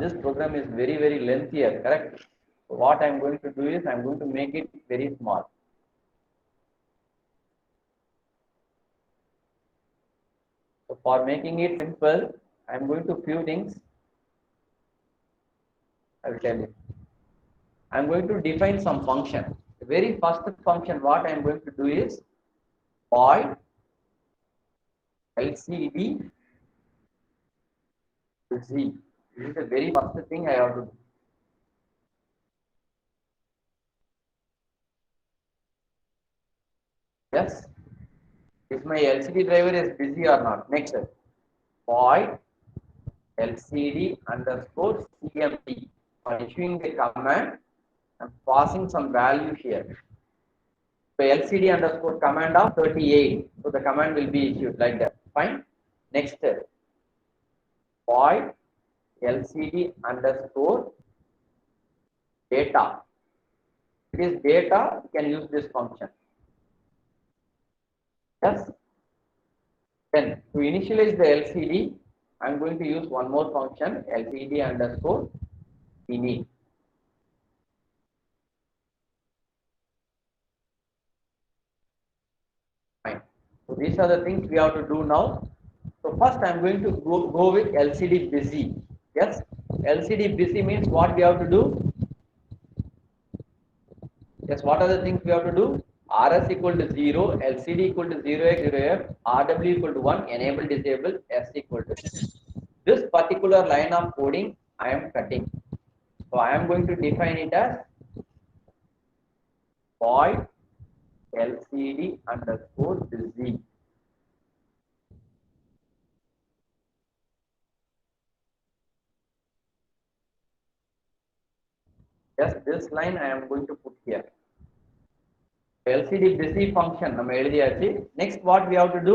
this program is very lengthier, correct? So what I am going to do is, I am going to make it very small. So for making it simple, I am going to few things. I will tell you. I am going to define some function. The very first function, what I am going to do is void LCD Z. This is the very first thing I have to do. Yes. If my LCD driver is busy or not. Next, void LCD underscore CMD. On issuing the command, I'm passing some value here. So LCD underscore command of 38. So the command will be issued like that. Fine. Next, void LCD underscore data. If it is data, you can use this function. Yes. Then to initialize the LCD, I'm going to use one more function, LCD underscore init. Fine. So these are the things we have to do now. So first I'm going to go with LCD busy. Yes, LCD busy means what we have to do? Yes, what are the things we have to do? RS equal to 0, LCD equal to 0x0f, RW equal to 1, enable disable, S equal to 0. This particular line of coding I am cutting. So I am going to define it as void LCD underscore busy. Just this line I am going to put here. LCD busy function நம்ம எழுதியாச்சு. Next what we have to do?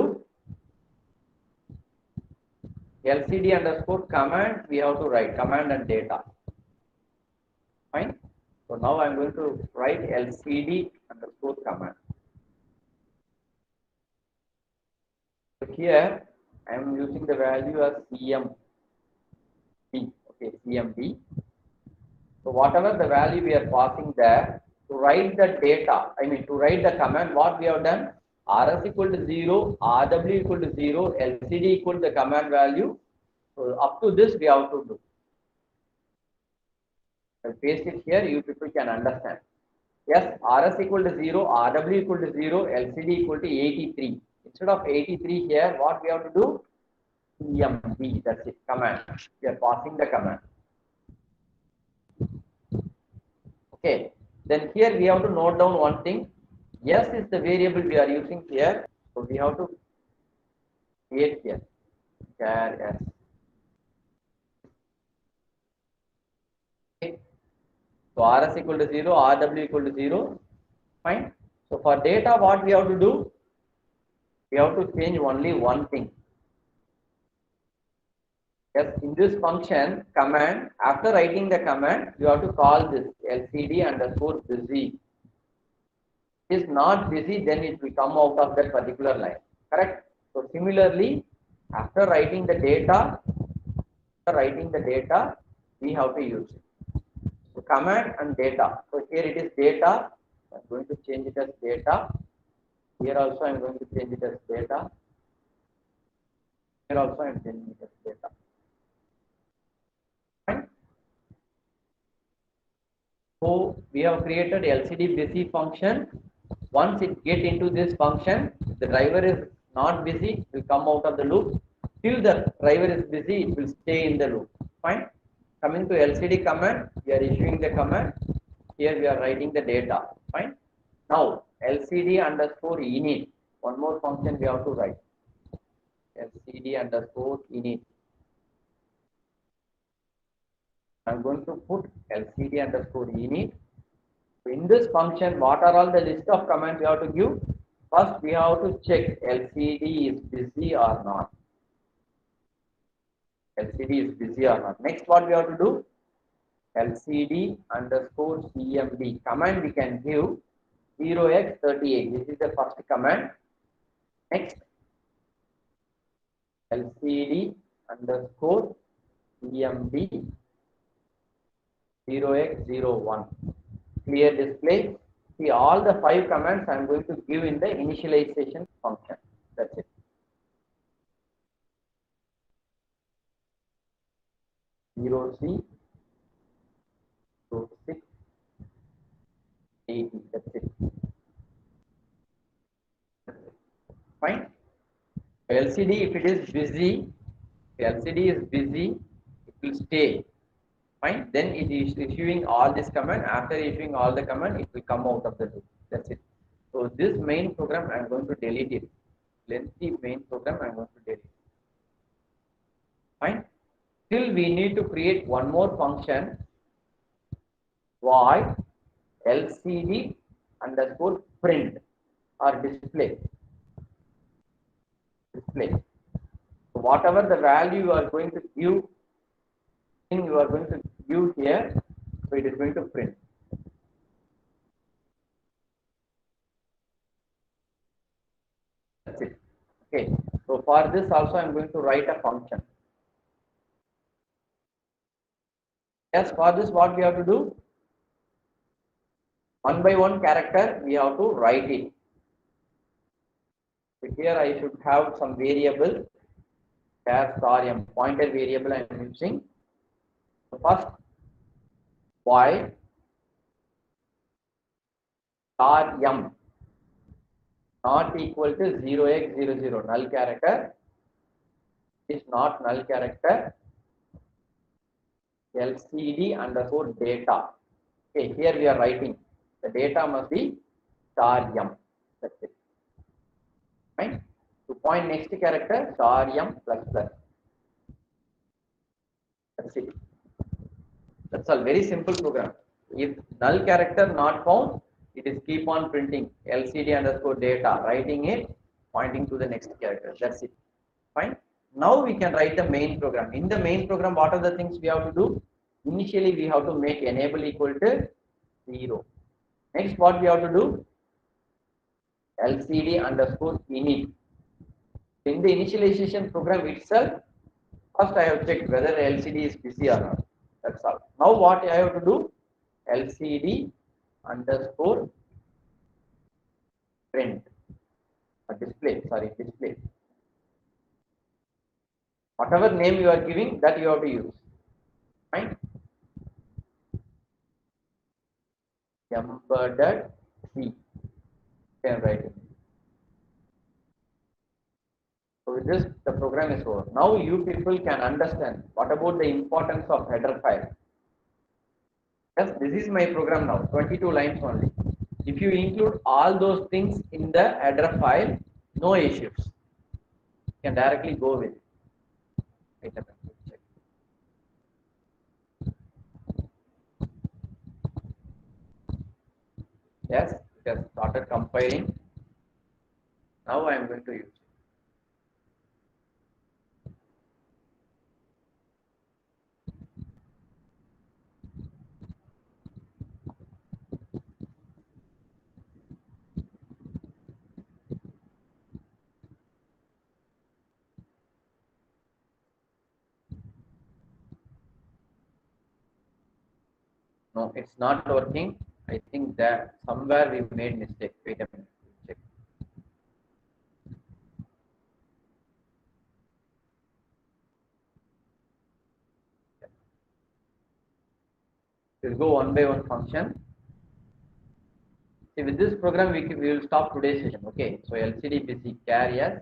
LCD underscore command we have to write command and data. Fine. So now I'm going to write LCD underscore command. So here I am using the value as CMD. Okay, CMD. So whatever the value we are passing there, to write the data, to write the command, what we have done, RS equal to 0, RW equal to 0, LCD equal to the command value. So up to this we have to do. I'll paste it here, you people can understand. Yes, RS equal to 0, RW equal to 0, LCD equal to 83. Instead of 83 here, what we have to do? CMD, that's it, command. We are passing the command. Okay, then here we have to note down one thing. S is the variable we are using here, so we have to create here char S. Okay. So RS equal to 0, RW equal to 0. Fine. So for data, what we have to do? We have to change only one thing. Yes, in this function command, after writing the command, you have to call this LCD underscore busy. If it is not busy, then it will come out of that particular line. Correct? So similarly, after writing the data, we have to use it. So command and data. So here it is data. I'm going to change it as data. Here also I'm going to change it as data. Here also I'm changing it as data. Fine. So we have created LCD busy function. Once it get into this function, the driver is not busy, it will come out of the loop. Till the driver is busy, it will stay in the loop. Fine. Coming to LCD command, we are issuing the command. Here we are writing the data. Fine. Now LCD underscore init. One more function we have to write. LCD underscore init. I'm going to put LCD underscore init. In this function, what are all the list of commands we have to give? First, we have to check LCD is busy or not. LCD is busy or not. Next, what we have to do? LCD underscore CMD. Command we can give 0x38. This is the first command. Next, LCD underscore CMD 0x01. Clear display. See, all the 5 commands I am going to give in the initialization function. That's it. 0C 06 80. That's it. Fine. LCD, if it is busy, LCD is busy, it will stay. Fine. Then it is issuing all this command. After issuing all the command, it will come out of the loop. That's it. So this main program I am going to delete it. Lengthy main program I am going to delete. Fine. Still we need to create one more function. Void LCD underscore print or display. So whatever the value you are going to give, you are going to give here, so it is going to print. That's it. Okay. So for this also I am going to write a function. Yes, for this what we have to do? One by one character we have to write it. So here I should have some variable. Char m pointer variable I am using. So first void char m not equal to 0x00 null character is not null character. LCD underscore data. Okay, here we are writing the data must be char m. That's it. Right? To point next character char m plus plus. That's it. That's all. Very simple program. If null character not found, it is keep on printing LCD underscore data, writing it, pointing to the next character. That's it. Fine. Now we can write the main program. In the main program, what are the things we have to do? Initially, we have to make enable equal to 0. Next, what we have to do? LCD underscore init. In the initialization program itself, first I have checked whether LCD is busy or not. That's all. Now what I have to do? LCD underscore print. Display. Whatever name you are giving, that you have to use. Fine. Embedded C. Can write it. So with this, the program is over. Now you people can understand what about the importance of header file. Yes, this is my program now, 22 lines only. If you include all those things in the header file, no issues. You can directly go with it. Yes, it has started compiling. Now I am going to use it. No, it's not working. I think that somewhere we made mistake. Wait a minute. Check. We'll go one by one function. See, with this program, we will stop today's session. Okay. So LCD busy char yes.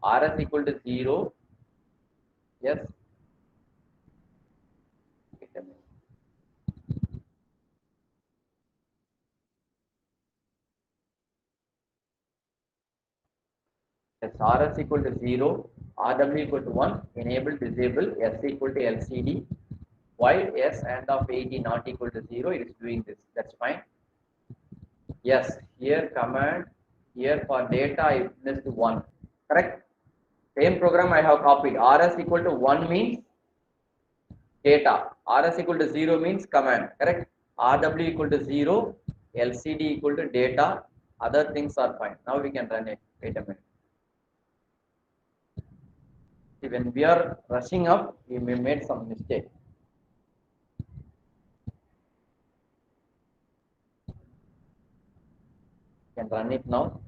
RS equal to 0. Yes. Wait a minute. Yes, RS equal to 0, RW equal to 1, enable, disable, S equal to LCD. While S and of 80 not equal to 0, it is doing this. That's fine. Yes, here command, here for data I missed 1. Correct? Same program I have copied. RS equal to 1 means data. RS equal to 0 means command. Correct? RW equal to 0, LCD equal to data. Other things are fine. Now we can run it. Wait a minute. See, when we are rushing up, we may made some mistake. Can run it now.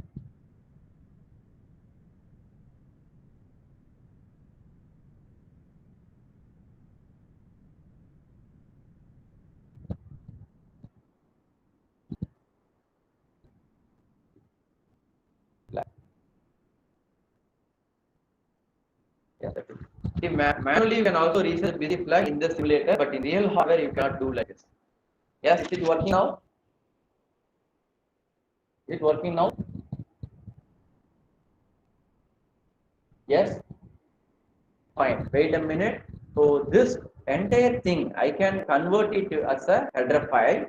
Yeah, that is. See, manually you can also reset busy flag in the simulator, but in real hardware you cannot do like this. Yes, is it working now? Is it working now? Yes. Fine. Wait a minute. So this entire thing I can convert it as a header file.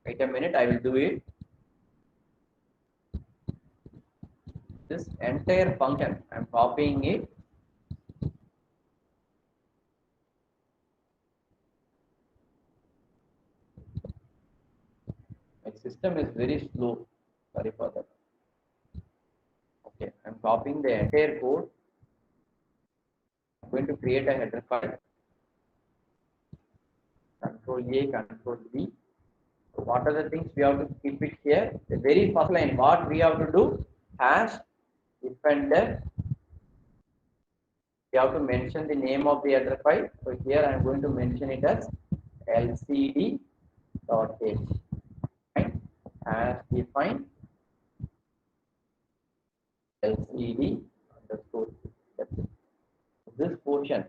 Wait a minute. I will do it. This entire function I'm copying it. My system is very slow. Sorry for that. Okay, I'm copying the entire code. I'm going to create a header file. Control A, Control V. So what are the things we have to keep it here? The very first line, what we have to do? Hash defender. We have to mention the name of the header file. So here I am going to mention it as lcd.h. Right? As define lcd underscore. That's it. This portion.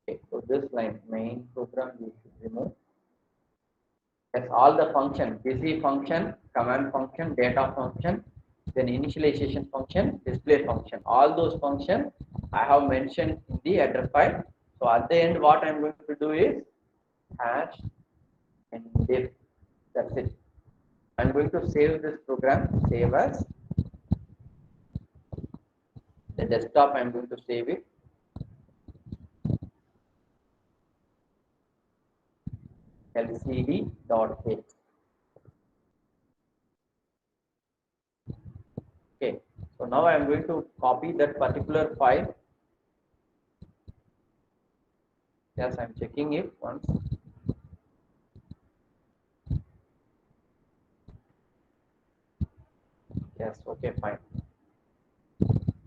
Okay, so this line main program we should remove. That's all the function, busy function, command function, data function, then initialization function, display function. All those functions I have mentioned in the header file. So at the end, what I'm going to do is hash and diff. That's it. I'm going to save this program, save as the desktop. I'm going to save it. lcd.h. Okay. So now I'm going to copy that particular file. Yes, I'm checking it once. Yes, okay, fine.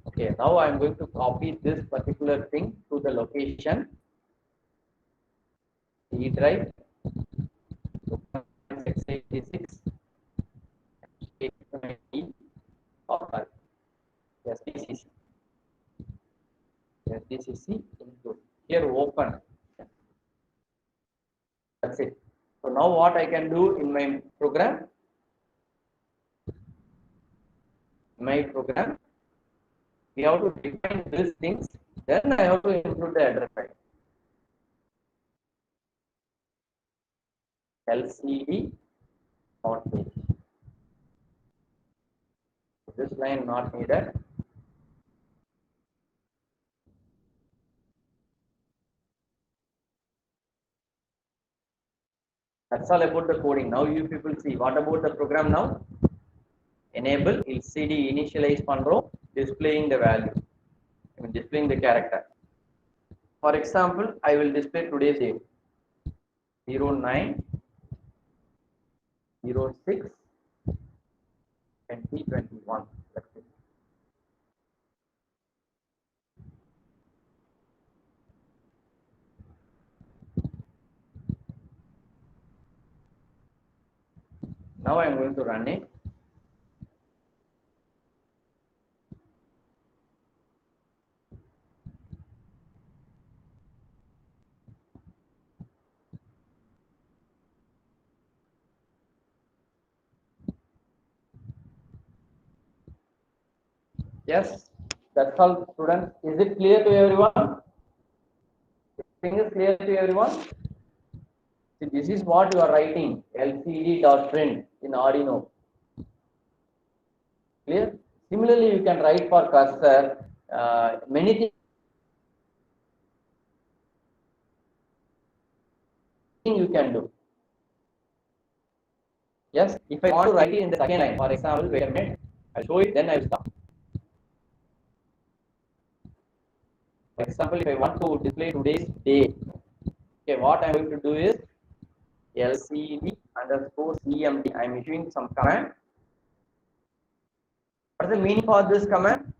Okay, now I'm going to copy this particular thing to the location D drive 686 or SDCC. SDCC include here open. That's it. So now what I can do in my program? We have to define these things. Then I have to include the address file. LCD not needed. This line not needed. That's all about the coding. Now you people see what about the program now? Enable LCD initialize பண்றோம் displaying the value. I mean displaying the character. For example, I will display today's date 09 06 2021. That's it. Now I am going to run it. Yes, that's all, students. Is it clear to everyone? Thing is clear to everyone? See, this is what you are writing, lcd.print in Arduino. Clear? Similarly, you can write for cursor, many things you can do. Yes, if I want to write it in the second line, for example, wait a minute, I'll show it, then I will stop. For example, if I want to display today's date, okay, what I'm going to do is lcd underscore cmd. I'm issuing some command. What is the meaning for this command?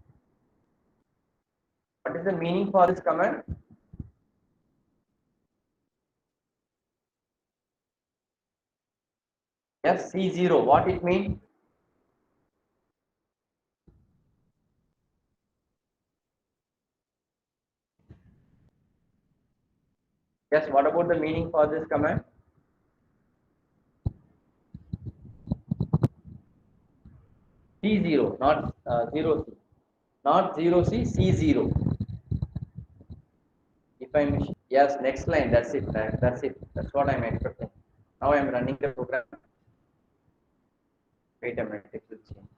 What is the meaning for this command? Yes, C0. What it means? Yes, what about the meaning for this command? C0, not 0C. Not 0C, C0. If I'm, yes, next line, that's it. That's it. That's what I'm expecting. Now I'm running the program. Wait a minute, it will change.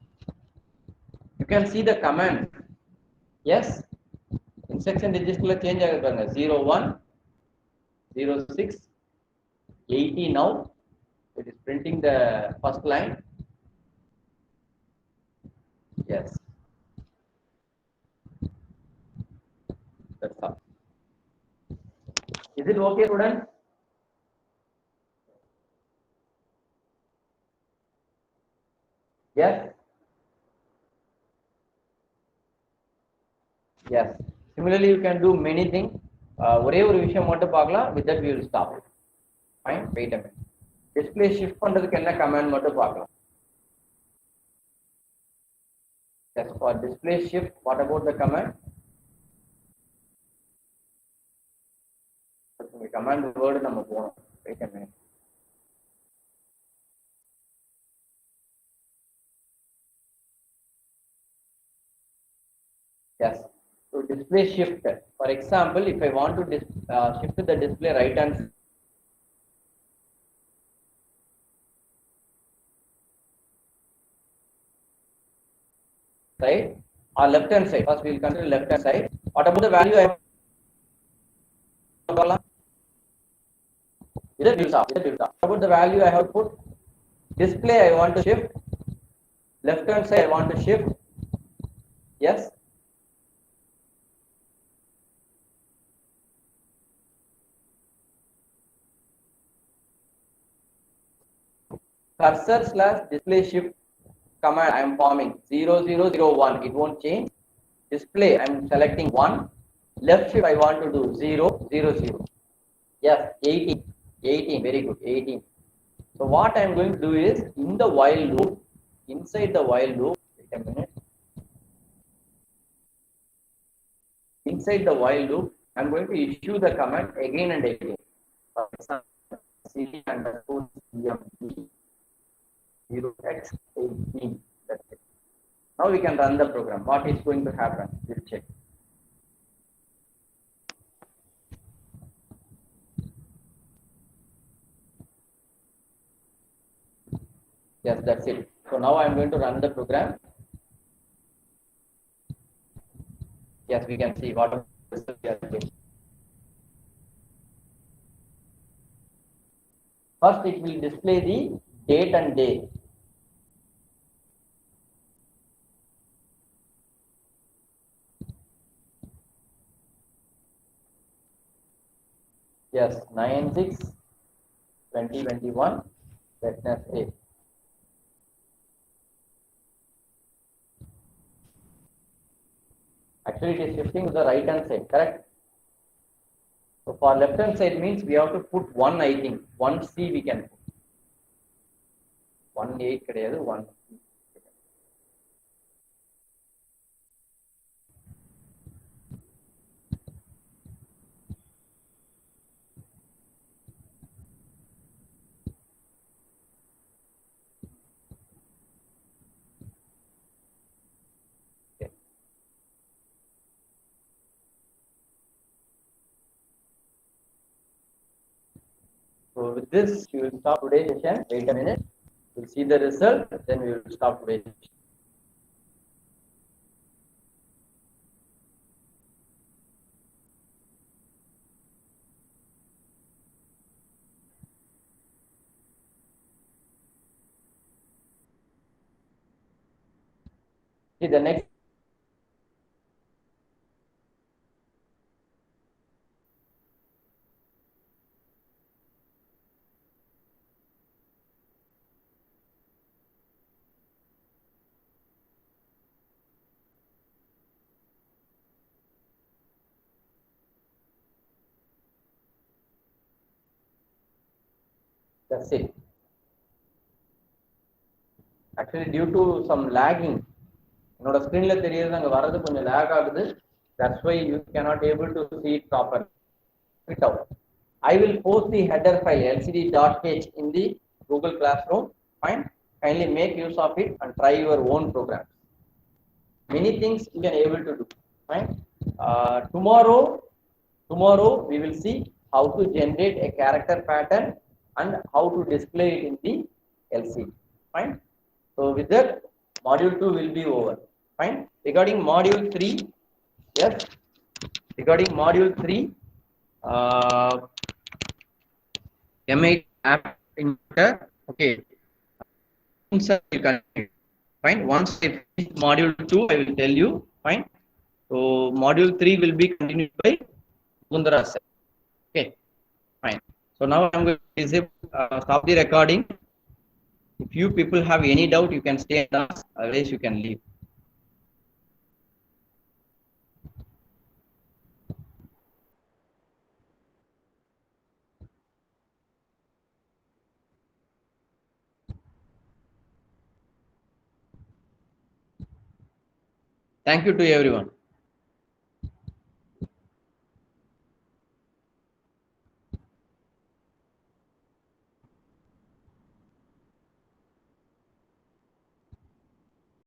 You can see the command. Yes, instruction register change agutanga 01, 06, 80 now. It is printing the first line. Yes, that's all. Is it okay, students? Yes. Yes. Similarly, you can do many things. ஒரே ஒரு விஷயம் மட்டும் பார்க்கலாம். With that, we will stop. Fine. Wait a minute. Display shift பண்றதுக்கு என்ன command மட்டும் பார்க்கலாம். Yes. For display shift, what about the command? Command word நம்ம போகணும். Wait a minute. Yes. So display shift. For example, if I want to shift the display right hand side or left hand side. First, we will consider left hand side. What about the value I have? What about the value I have put? Display I want to shift. Left hand side I want to shift. Yes. Cursor slash display shift command I am forming 0001. It won't change. Display I am selecting 1. Left shift I want to do 000. Yes, 18. 18. Very good. 18. So what I am going to do is in the while loop, inside the while loop, wait a minute. Inside the while loop, I am going to issue the command again and again. For example, cd underscore cmd 0x18. That's it. Now we can run the program. What is going to happen? We'll check. Yes, that's it. So now I am going to run the program. Yes, we can see what we are doing. First, it will display the date and day. Yes, 9/6/2021, Wednesday. Actually, it is shifting to the right hand side, correct? So for left hand side means we have to put one, I think, one C we can put. 1.8 கிடையாது 1. So with this, we will stop today's session. Wait a minute. We'll see the result. Then we will stop today's session. See the next. That's it. Actually, due to some lagging, என்னோட ஸ்கிரீன்ல தெரியுது அங்க வரது கொஞ்சம் லேக் ஆகுது. That's why you cannot able to see it properly. It out. I will post the header file lcd.h in the Google Classroom. Fine. Kindly make use of it and try your own program. Many things you can able to do. Fine. Tomorrow we will see how to generate a character pattern and how to display it in the LCD. Fine. So with that, module 2 will be over. Fine. Regarding module 3, yes. Regarding module 3, M8 app inverter. Okay. Fine. Once I finish module 2, I will tell you. Fine. So module 3 will be continued by Gundara sir. Okay. Fine. So now I'm going to disable, stop the recording. If you people have any doubt, you can stay and ask. Otherwise, you can leave. Thank you to everyone.